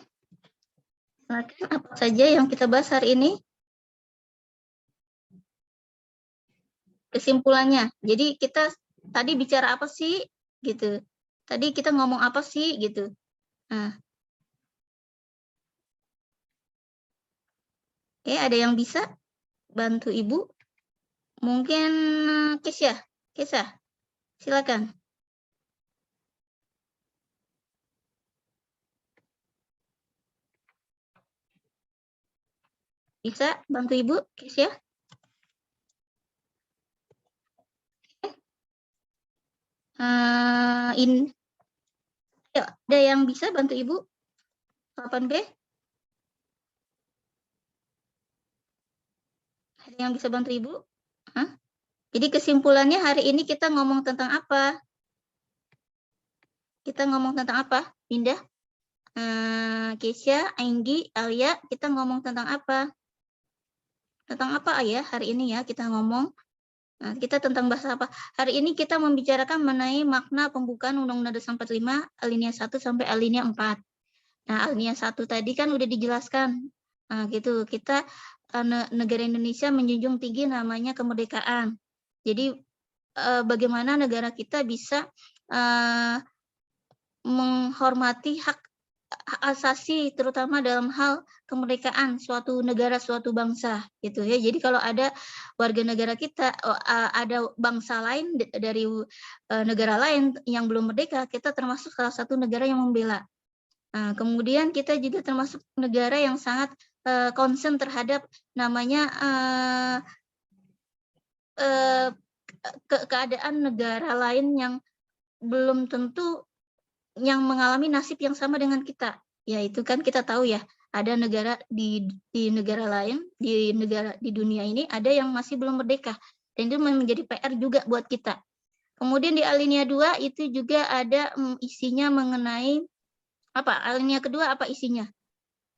[SPEAKER 1] Silakan, apa saja yang kita bahas hari ini? kesimpulannya. Jadi kita tadi bicara apa sih gitu. Tadi kita ngomong apa sih gitu. Nah. Oke, ada yang bisa bantu Ibu? Mungkin Kesya. Kesya, silakan. Bisa bantu Ibu, Kesya? Ayo, ada yang bisa bantu Ibu? 8B? Ada yang bisa bantu Ibu? Hah? Jadi kesimpulannya hari ini kita ngomong tentang apa? Kita ngomong tentang apa? Pindah. Kesya, Anggi, Alia, kita ngomong tentang apa? Tentang apa ya hari ini ya kita ngomong? Nah, kita tentang bahasa apa? Hari ini kita membicarakan mengenai makna pembukaan Undang-Undang Dasar 45 alinea 1 sampai alinea 4. Nah, alinea 1 tadi kan udah dijelaskan. Nah, gitu. Kita negara Indonesia menjunjung tinggi namanya kemerdekaan. Jadi bagaimana negara kita bisa menghormati hak asasi terutama dalam hal kemerdekaan suatu negara, suatu bangsa gitu ya. Jadi kalau ada warga negara kita, ada bangsa lain dari negara lain yang belum merdeka, kita termasuk salah satu negara yang membela. Kemudian kita juga termasuk negara yang sangat concern terhadap namanya keadaan negara lain yang belum tentu yang mengalami nasib yang sama dengan kita. Ya itu kan kita tahu ya, ada negara di negara lain, di dunia ini ada yang masih belum merdeka. Dan itu menjadi PR juga buat kita. Kemudian di alinea 2 itu juga ada isinya mengenai apa? Alinea kedua apa isinya?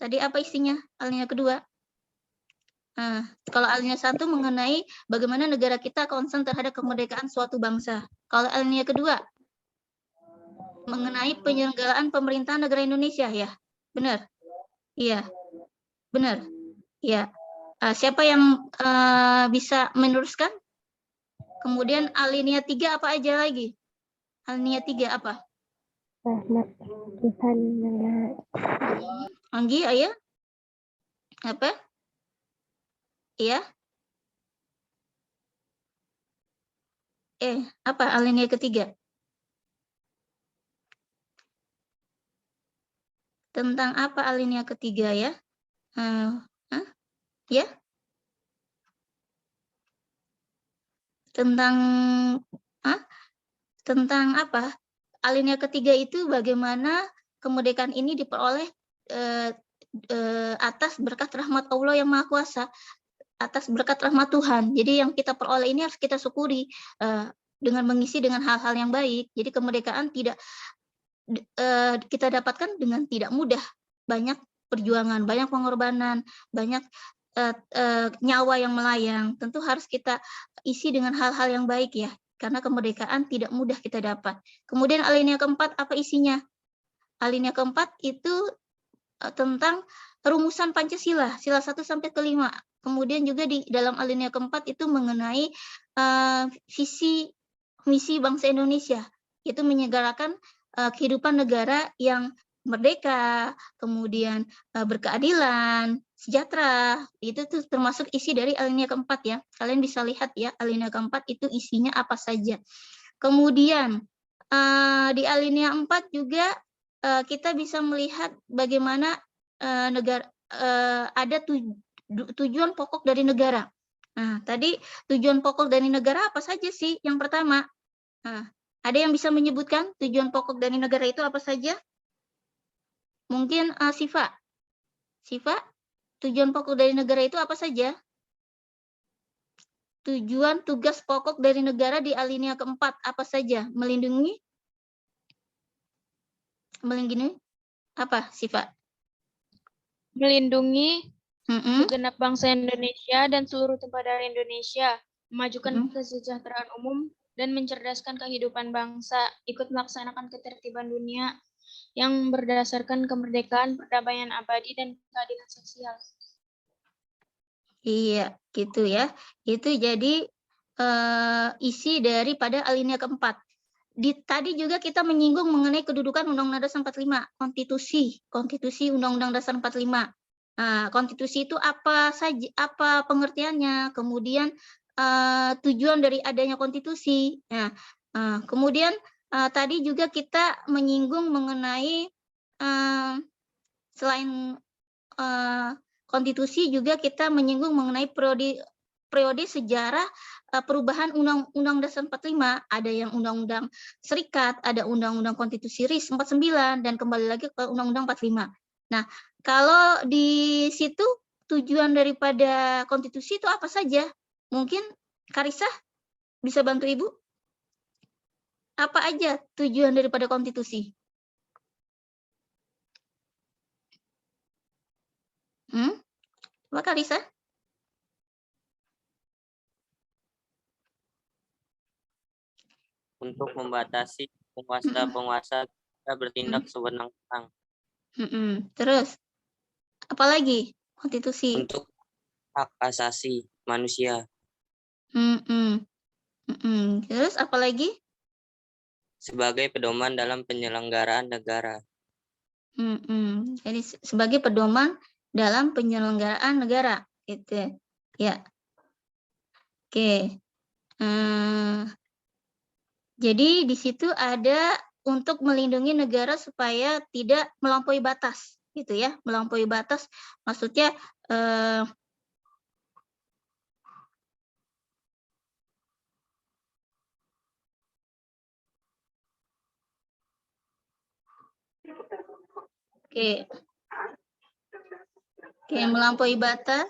[SPEAKER 1] Tadi apa isinya? Alinea kedua. Nah, kalau alinea 1 mengenai bagaimana negara kita concern terhadap kemerdekaan suatu bangsa. Kalau alinea kedua mengenai penyelenggaraan pemerintahan negara Indonesia ya, benar? Iya, benar. Ya, siapa yang bisa meneruskan? Kemudian alinea 3 apa aja lagi? Alinea 3 apa?
[SPEAKER 8] Rahmat Tuhan negara.
[SPEAKER 1] Anggi, ayah? Apa? Iya? Apa alinea ketiga? Tentang apa alinea ketiga ya? Ya? Tentang tentang apa? Alinea ketiga itu bagaimana kemerdekaan ini diperoleh atas berkat rahmat Allah yang Maha Kuasa, atas berkat rahmat Tuhan. Jadi yang kita peroleh ini harus kita syukuri dengan mengisi dengan hal-hal yang baik. Jadi kemerdekaan tidak kita dapatkan dengan tidak mudah, banyak perjuangan, banyak pengorbanan, banyak nyawa yang melayang. Tentu harus kita isi dengan hal-hal yang baik ya, karena kemerdekaan tidak mudah kita dapat. Kemudian alinea keempat apa isinya? Alinea keempat itu tentang rumusan Pancasila, sila 1 sampai ke 5. Kemudian juga di dalam alinea keempat itu mengenai visi misi bangsa Indonesia, yaitu menyelenggarakan kehidupan negara yang merdeka, kemudian berkeadilan, sejahtera. Itu tuh termasuk isi dari alinea keempat ya. Kalian bisa lihat ya, alinea keempat itu isinya apa saja. Kemudian di alinea 4 juga kita bisa melihat bagaimana negara ada tujuan pokok dari negara. Nah, tadi tujuan pokok dari negara apa saja sih? Yang pertama, ada yang bisa menyebutkan tujuan pokok dari negara itu apa saja? Mungkin Siva. Siva, tujuan pokok dari negara itu apa saja? Tujuan tugas pokok dari negara di alinea keempat apa saja? Melindungi? Melindungi? Apa, Siva?
[SPEAKER 2] Melindungi segenap bangsa Indonesia dan seluruh tempat dari Indonesia, memajukan kesejahteraan umum, dan mencerdaskan kehidupan bangsa, ikut melaksanakan ketertiban dunia yang berdasarkan kemerdekaan, perdamaian abadi, dan keadilan sosial.
[SPEAKER 1] Iya, gitu ya. Itu jadi isi daripada alinea keempat. Tadi juga kita menyinggung mengenai kedudukan Undang-Undang Dasar 45, konstitusi Undang-Undang Dasar 45. Nah, konstitusi itu apa saja, apa pengertiannya, kemudian tujuan dari adanya konstitusi. Nah, kemudian tadi juga kita menyinggung mengenai selain konstitusi juga kita menyinggung mengenai periode sejarah perubahan Undang-Undang Dasar 45, ada yang Undang-Undang Serikat, ada Undang-Undang Konstitusi RIS 49, dan kembali lagi ke Undang-Undang 45. Nah, kalau di situ tujuan daripada konstitusi itu apa saja? Mungkin Karissa bisa bantu Ibu? Apa aja tujuan daripada konstitusi? Apa Karissa?
[SPEAKER 5] Untuk membatasi penguasa-penguasa bertindak sewenang-wenang.
[SPEAKER 1] Terus, apalagi konstitusi?
[SPEAKER 5] Untuk hak asasi manusia.
[SPEAKER 1] Terus apalagi?
[SPEAKER 5] Sebagai pedoman dalam penyelenggaraan negara.
[SPEAKER 1] Jadi sebagai pedoman dalam penyelenggaraan negara, gitu ya. Oke. Jadi di situ ada untuk melindungi negara supaya tidak melampaui batas, gitu ya. Melampaui batas, maksudnya Oke, melampaui batas.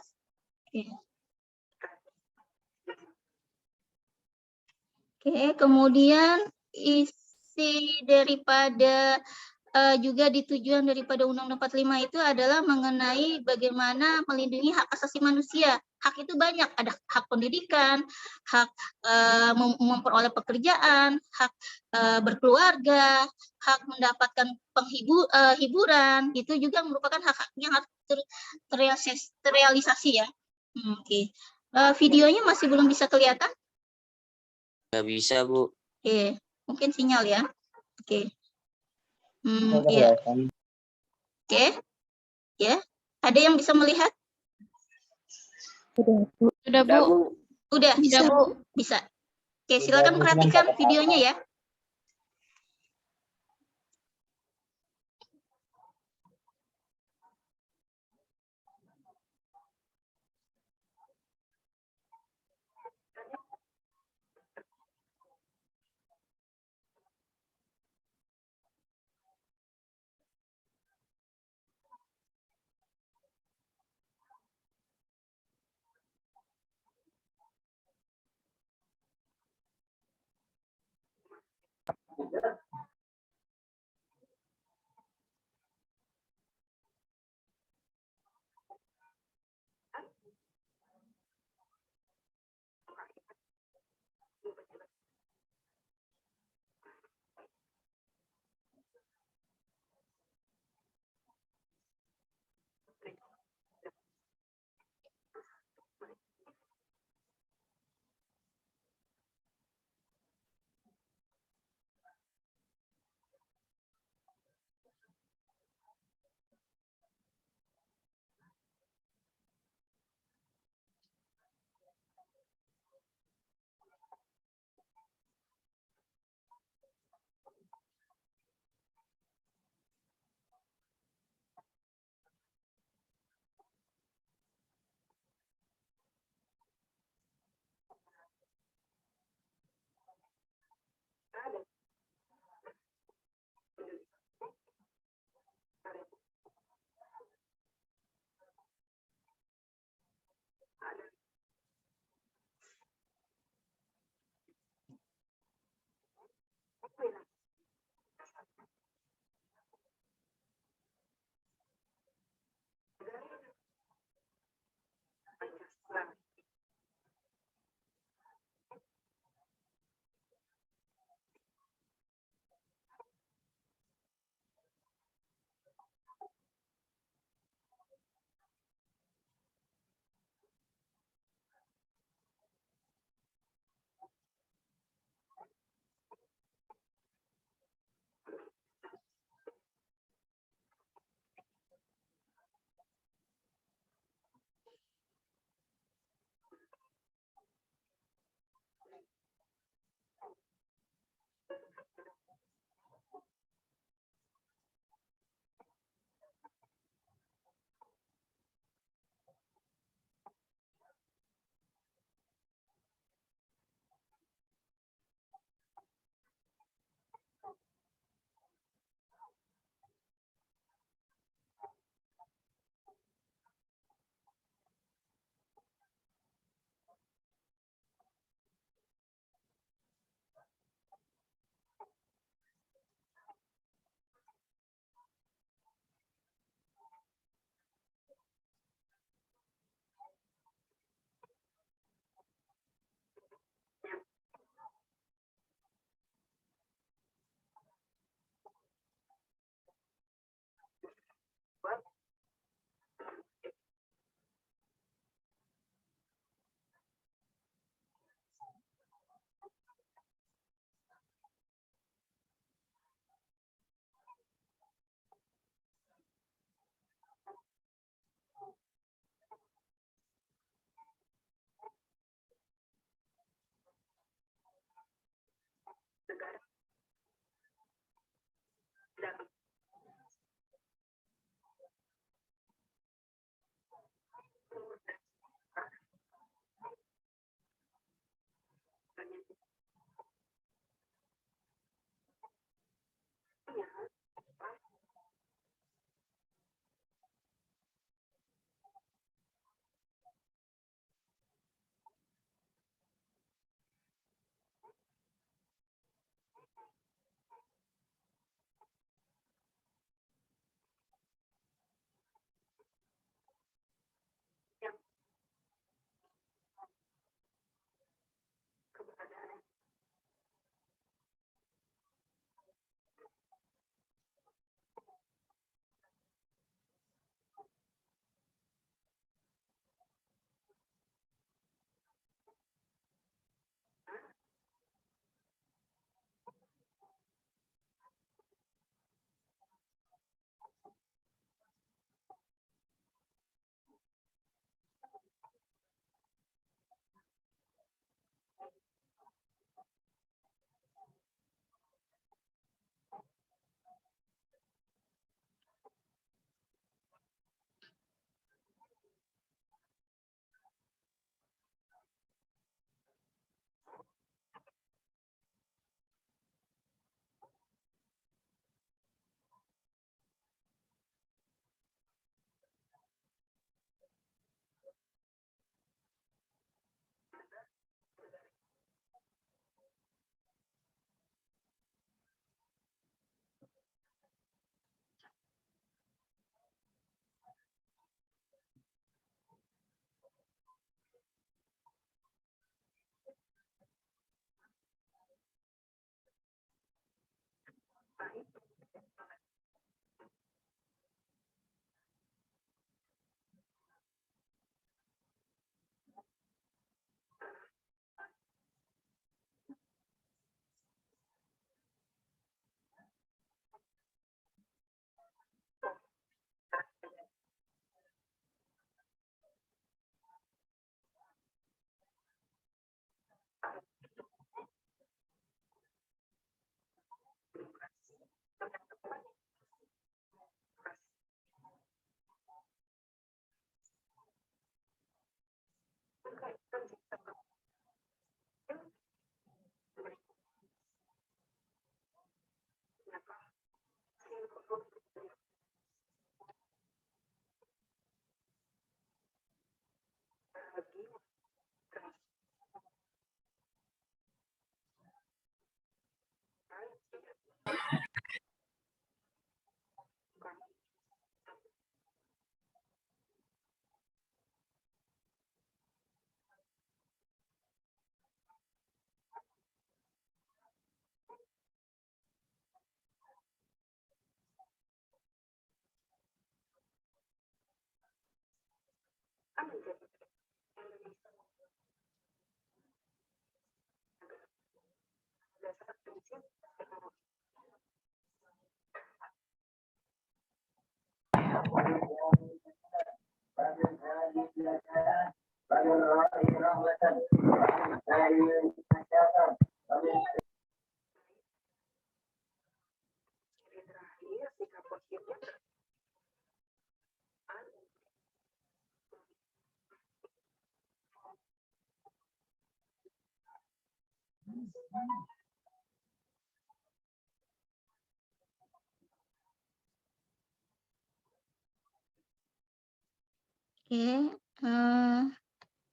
[SPEAKER 1] Oke, kemudian isi daripada juga di tujuan daripada Undang-Undang 45 itu adalah mengenai bagaimana melindungi hak asasi manusia. Hak itu banyak, ada hak pendidikan, hak memperoleh pekerjaan, hak berkeluarga, hak mendapatkan hiburan, itu juga merupakan hak-hak yang harus terrealisasi ya. Oke. Videonya masih belum bisa kelihatan?
[SPEAKER 5] Nggak bisa, Bu.
[SPEAKER 1] Oke, mungkin sinyal ya. Oke. Iya. Oke. Ya. Ada yang bisa melihat?
[SPEAKER 2] Sudah, Bu.
[SPEAKER 1] Udah,
[SPEAKER 2] Bisa, Bu.
[SPEAKER 1] Bisa. Oke, silakan perhatikan videonya ya.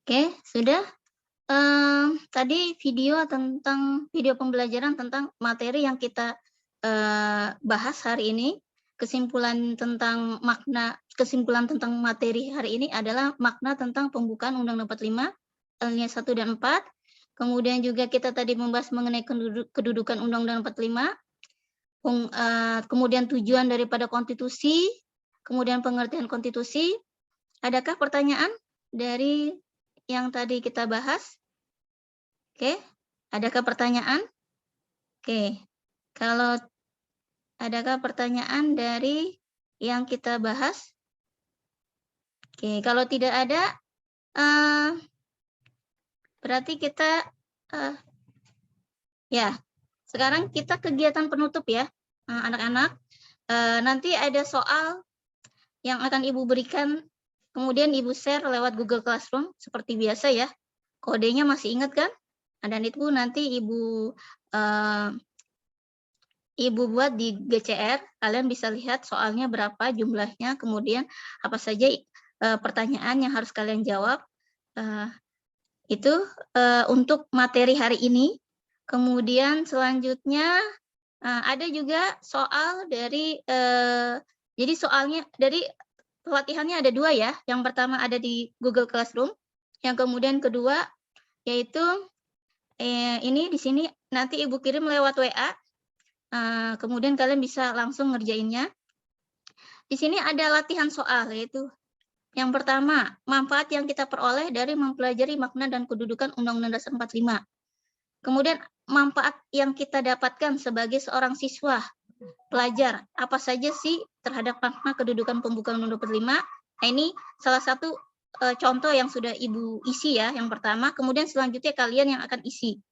[SPEAKER 1] Oke, sudah. Tadi video pembelajaran tentang materi yang kita bahas hari ini. Kesimpulan tentang materi hari ini adalah makna tentang pembukaan Undang-Undang 45 alinea 1 dan 4. Kemudian juga kita tadi membahas mengenai kedudukan Undang-Undang 45. Kemudian tujuan daripada konstitusi, kemudian pengertian konstitusi. Adakah pertanyaan dari yang tadi kita bahas? Oke, adakah pertanyaan? Oke, kalau adakah pertanyaan dari yang kita bahas? Oke, kalau tidak ada, berarti kita, ya, sekarang kita kegiatan penutup ya, anak-anak. Nanti ada soal yang akan Ibu berikan, kemudian Ibu share lewat Google Classroom, seperti biasa ya. Kodenya masih ingat kan? Dan itu nanti Ibu buat di GCR, kalian bisa lihat soalnya berapa jumlahnya, kemudian apa saja pertanyaan yang harus kalian jawab. Itu untuk materi hari ini. Kemudian selanjutnya ada juga soal dari, jadi soalnya dari pelatihannya ada 2 ya. Yang pertama ada di Google Classroom, yang kemudian kedua yaitu ini di sini nanti Ibu kirim lewat WA, kemudian kalian bisa langsung ngerjainnya. Di sini ada latihan soal, yaitu yang pertama, manfaat yang kita peroleh dari mempelajari makna dan kedudukan Undang-Undang Dasar 45. Kemudian manfaat yang kita dapatkan sebagai seorang siswa, pelajar, apa saja sih terhadap makna kedudukan pembukaan Undang-Undang 45. Nah, ini salah satu contoh yang sudah Ibu isi ya, yang pertama. Kemudian selanjutnya kalian yang akan isi.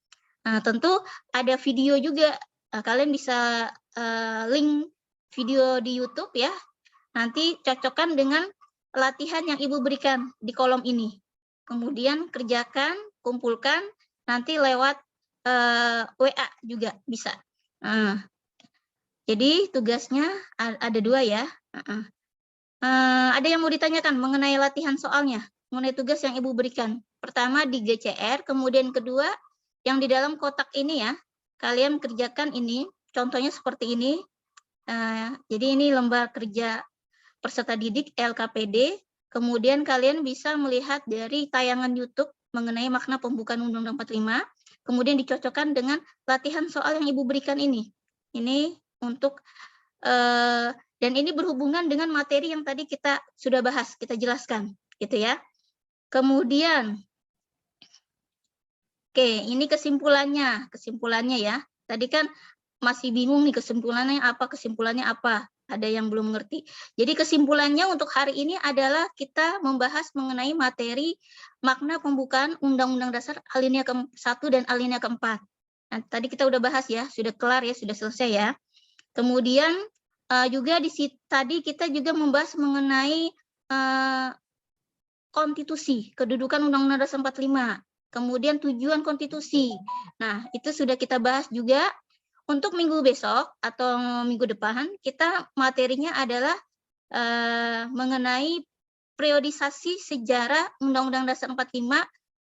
[SPEAKER 1] Nah, tentu ada video juga. Kalian bisa link video di YouTube ya. Nanti cocokkan dengan latihan yang Ibu berikan di kolom ini. Kemudian kerjakan, kumpulkan, nanti lewat WA juga bisa. Jadi tugasnya ada 2 ya. Ada yang mau ditanyakan mengenai latihan soalnya, mengenai tugas yang Ibu berikan. Pertama di GCR, kemudian kedua yang di dalam kotak ini ya, kalian kerjakan ini, contohnya seperti ini. Jadi ini lembar kerja peserta didik LKPD, kemudian kalian bisa melihat dari tayangan YouTube mengenai makna pembukaan Undang-Undang 45, kemudian dicocokkan dengan latihan soal yang Ibu berikan ini. Ini untuk dan ini berhubungan dengan materi yang tadi kita sudah bahas, kita jelaskan, gitu ya. Kemudian, oke, ini kesimpulannya ya. Tadi kan masih bingung nih kesimpulannya apa, ada yang belum ngerti. Jadi kesimpulannya untuk hari ini adalah kita membahas mengenai materi makna pembukaan Undang-Undang Dasar alinea ke-1 dan alinea ke-4. Nah, tadi kita udah bahas ya, sudah kelar ya, sudah selesai ya. Kemudian juga tadi kita juga membahas mengenai konstitusi, kedudukan Undang-Undang Dasar 45, kemudian tujuan konstitusi. Nah, itu sudah kita bahas juga. Untuk minggu besok atau minggu depan, kita materinya adalah mengenai periodisasi sejarah Undang-Undang Dasar 45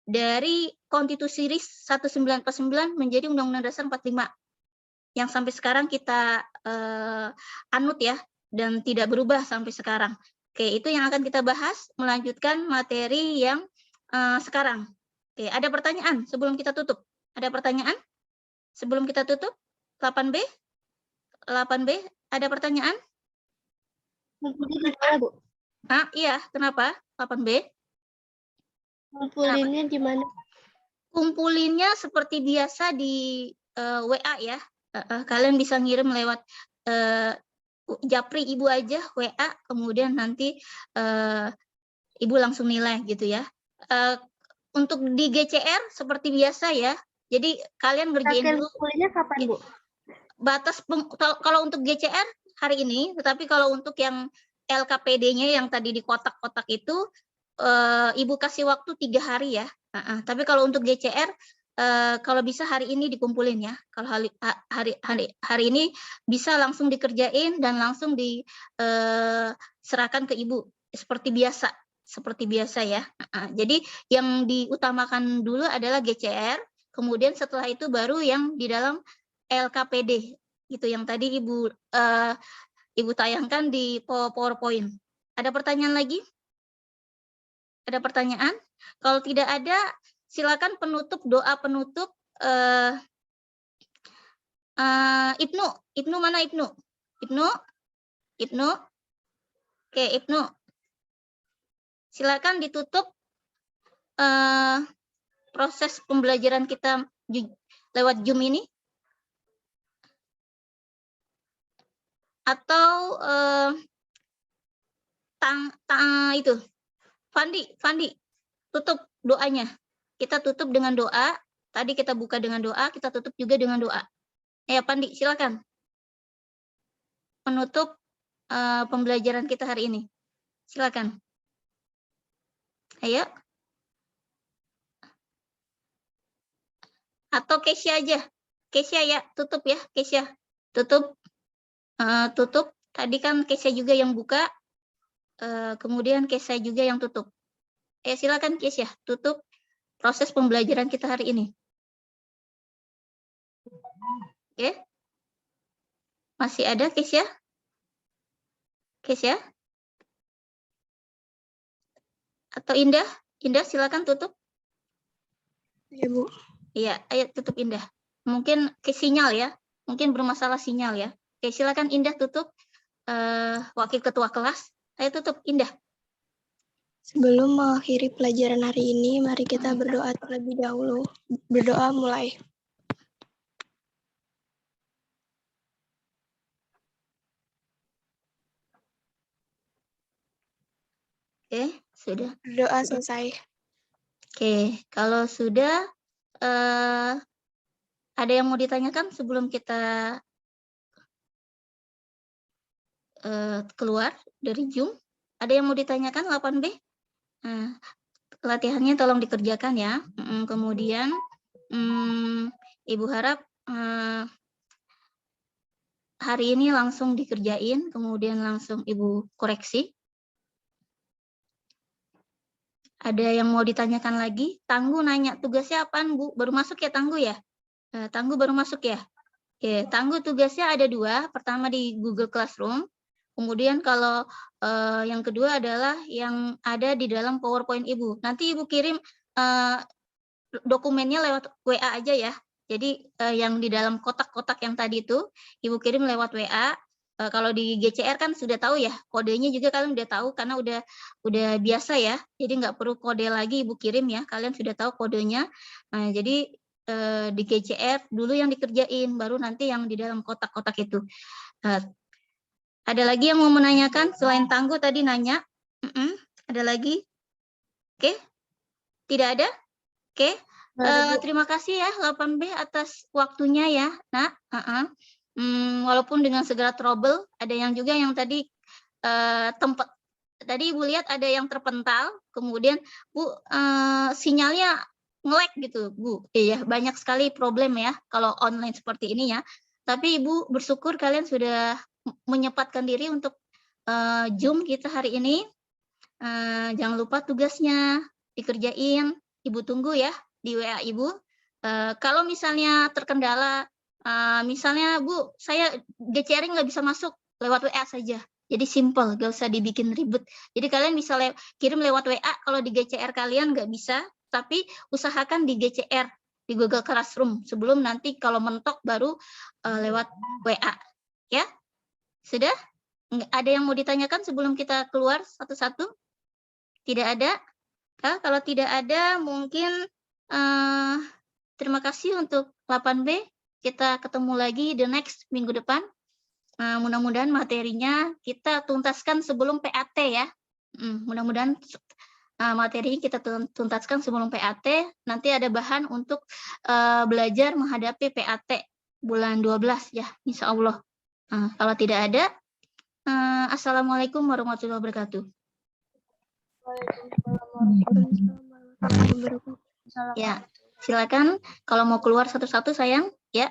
[SPEAKER 1] dari Konstitusi RIS 1949 menjadi Undang-Undang Dasar 45 yang sampai sekarang kita anut ya, dan tidak berubah sampai sekarang. Oke, itu yang akan kita bahas, melanjutkan materi yang sekarang. Oke, ada pertanyaan sebelum kita tutup? Ada pertanyaan sebelum kita tutup? 8B? 8B, ada pertanyaan?
[SPEAKER 6] Ngumpulinnya di mana, Bu?
[SPEAKER 1] Iya, kenapa? 8B?
[SPEAKER 6] Ngumpulinnya di mana?
[SPEAKER 1] Kumpulinnya seperti biasa di WA ya. Kalian bisa ngirim lewat Japri Ibu aja, WA, kemudian nanti Ibu langsung nilai gitu ya. Untuk di GCR seperti biasa ya. Jadi kalian ngerjain dulu.
[SPEAKER 6] Ngumpulinnya kapan, Bu?
[SPEAKER 1] Batas kalau untuk GCR hari ini, tetapi kalau untuk yang LKPD-nya yang tadi di kotak-kotak itu Ibu kasih waktu 3 hari ya. Tapi kalau untuk GCR kalau bisa hari ini dikumpulin ya. Kalau hari ini bisa langsung dikerjain dan langsung diserahkan ke Ibu seperti biasa ya. Jadi yang diutamakan dulu adalah GCR, kemudian setelah itu baru yang di dalam LKPD gitu yang tadi Ibu tayangkan di PowerPoint. Ada pertanyaan lagi? Ada pertanyaan? Kalau tidak ada, silakan doa penutup. Ibnu mana Ibnu? Ibnu? Oke, Ibnu. Silakan ditutup proses pembelajaran kita lewat Zoom ini. Atau itu Fandi tutup doanya. Kita tutup dengan doa. Tadi kita buka dengan doa, kita tutup juga dengan doa. Ya, Fandi, silakan. Penutup pembelajaran kita hari ini. Silakan. Ayo. Atau Kesya aja. Kesya ya, tutup ya, Kesya. Tutup. Tadi kan Kesya juga yang buka. Kemudian Kesya juga yang tutup. Silakan Kesya, tutup proses pembelajaran kita hari ini. Oke. Masih ada Kesya? Kesya? Atau Indah? Indah silakan tutup.
[SPEAKER 4] Iya, Bu.
[SPEAKER 1] Iya, ayo tutup Indah. Mungkin ke sinyal ya. Mungkin bermasalah sinyal ya. Oke, silakan Indah tutup. Wakil ketua kelas. Ayo tutup Indah.
[SPEAKER 4] Sebelum mengakhiri pelajaran hari ini, mari kita berdoa terlebih dahulu. Berdoa mulai.
[SPEAKER 1] Oke, sudah.
[SPEAKER 4] Berdoa selesai.
[SPEAKER 1] Oke, kalau sudah, ada yang mau ditanyakan sebelum kita keluar dari Zoom? Ada yang mau ditanyakan 8B? Latihannya tolong dikerjakan ya. Kemudian Ibu harap hari ini langsung dikerjain, kemudian langsung Ibu koreksi. Ada yang mau ditanyakan lagi? Tangguh nanya, tugasnya apaan Bu? Baru masuk ya Tangguh ya? Tangguh baru masuk ya? Oke, Tangguh tugasnya ada 2. Pertama di Google Classroom. Kemudian kalau yang kedua adalah yang ada di dalam PowerPoint Ibu. Nanti Ibu kirim dokumennya lewat WA aja ya. Jadi yang di dalam kotak-kotak yang tadi itu Ibu kirim lewat WA. Kalau di GCR kan sudah tahu ya, kodenya juga kalian udah tahu karena udah biasa ya. Jadi nggak perlu kode lagi Ibu kirim ya, kalian sudah tahu kodenya. Nah, jadi di GCR dulu yang dikerjain, baru nanti yang di dalam kotak-kotak itu. Ada lagi yang mau menanyakan selain Tangguh tadi nanya? Ada lagi? Oke, tidak ada? Oke. Terima kasih ya 8B atas waktunya ya, Nak. Walaupun dengan segala trouble, ada yang juga yang tadi tempat tadi Ibu lihat ada yang terpental, kemudian Bu sinyalnya nge-lag gitu, Bu. Iya, banyak sekali problem ya kalau online seperti ini ya. Tapi Ibu bersyukur kalian sudah menyempatkan diri untuk Zoom kita hari ini. Jangan lupa tugasnya dikerjain, Ibu tunggu ya di WA Ibu. Kalau misalnya terkendala, misalnya Bu, saya GCR nggak bisa masuk, lewat WA saja. Jadi simple, nggak usah dibikin ribet. Jadi kalian bisa kirim lewat WA, kalau di GCR kalian nggak bisa, tapi usahakan di GCR, di Google Classroom, sebelum nanti kalau mentok baru lewat WA. Ya, sudah? Ada yang mau ditanyakan sebelum kita keluar satu-satu? Tidak ada? Kalau tidak ada, mungkin terima kasih untuk 8B. Kita ketemu lagi the next minggu depan. Mudah-mudahan materinya kita tuntaskan sebelum PAT ya. Mudah-mudahan materinya kita tuntaskan sebelum PAT. Nanti ada bahan untuk belajar menghadapi PAT bulan 12 ya, insya Allah. Kalau tidak ada, Assalamualaikum warahmatullahi wabarakatuh. Ya, silakan kalau mau keluar satu-satu sayang, ya.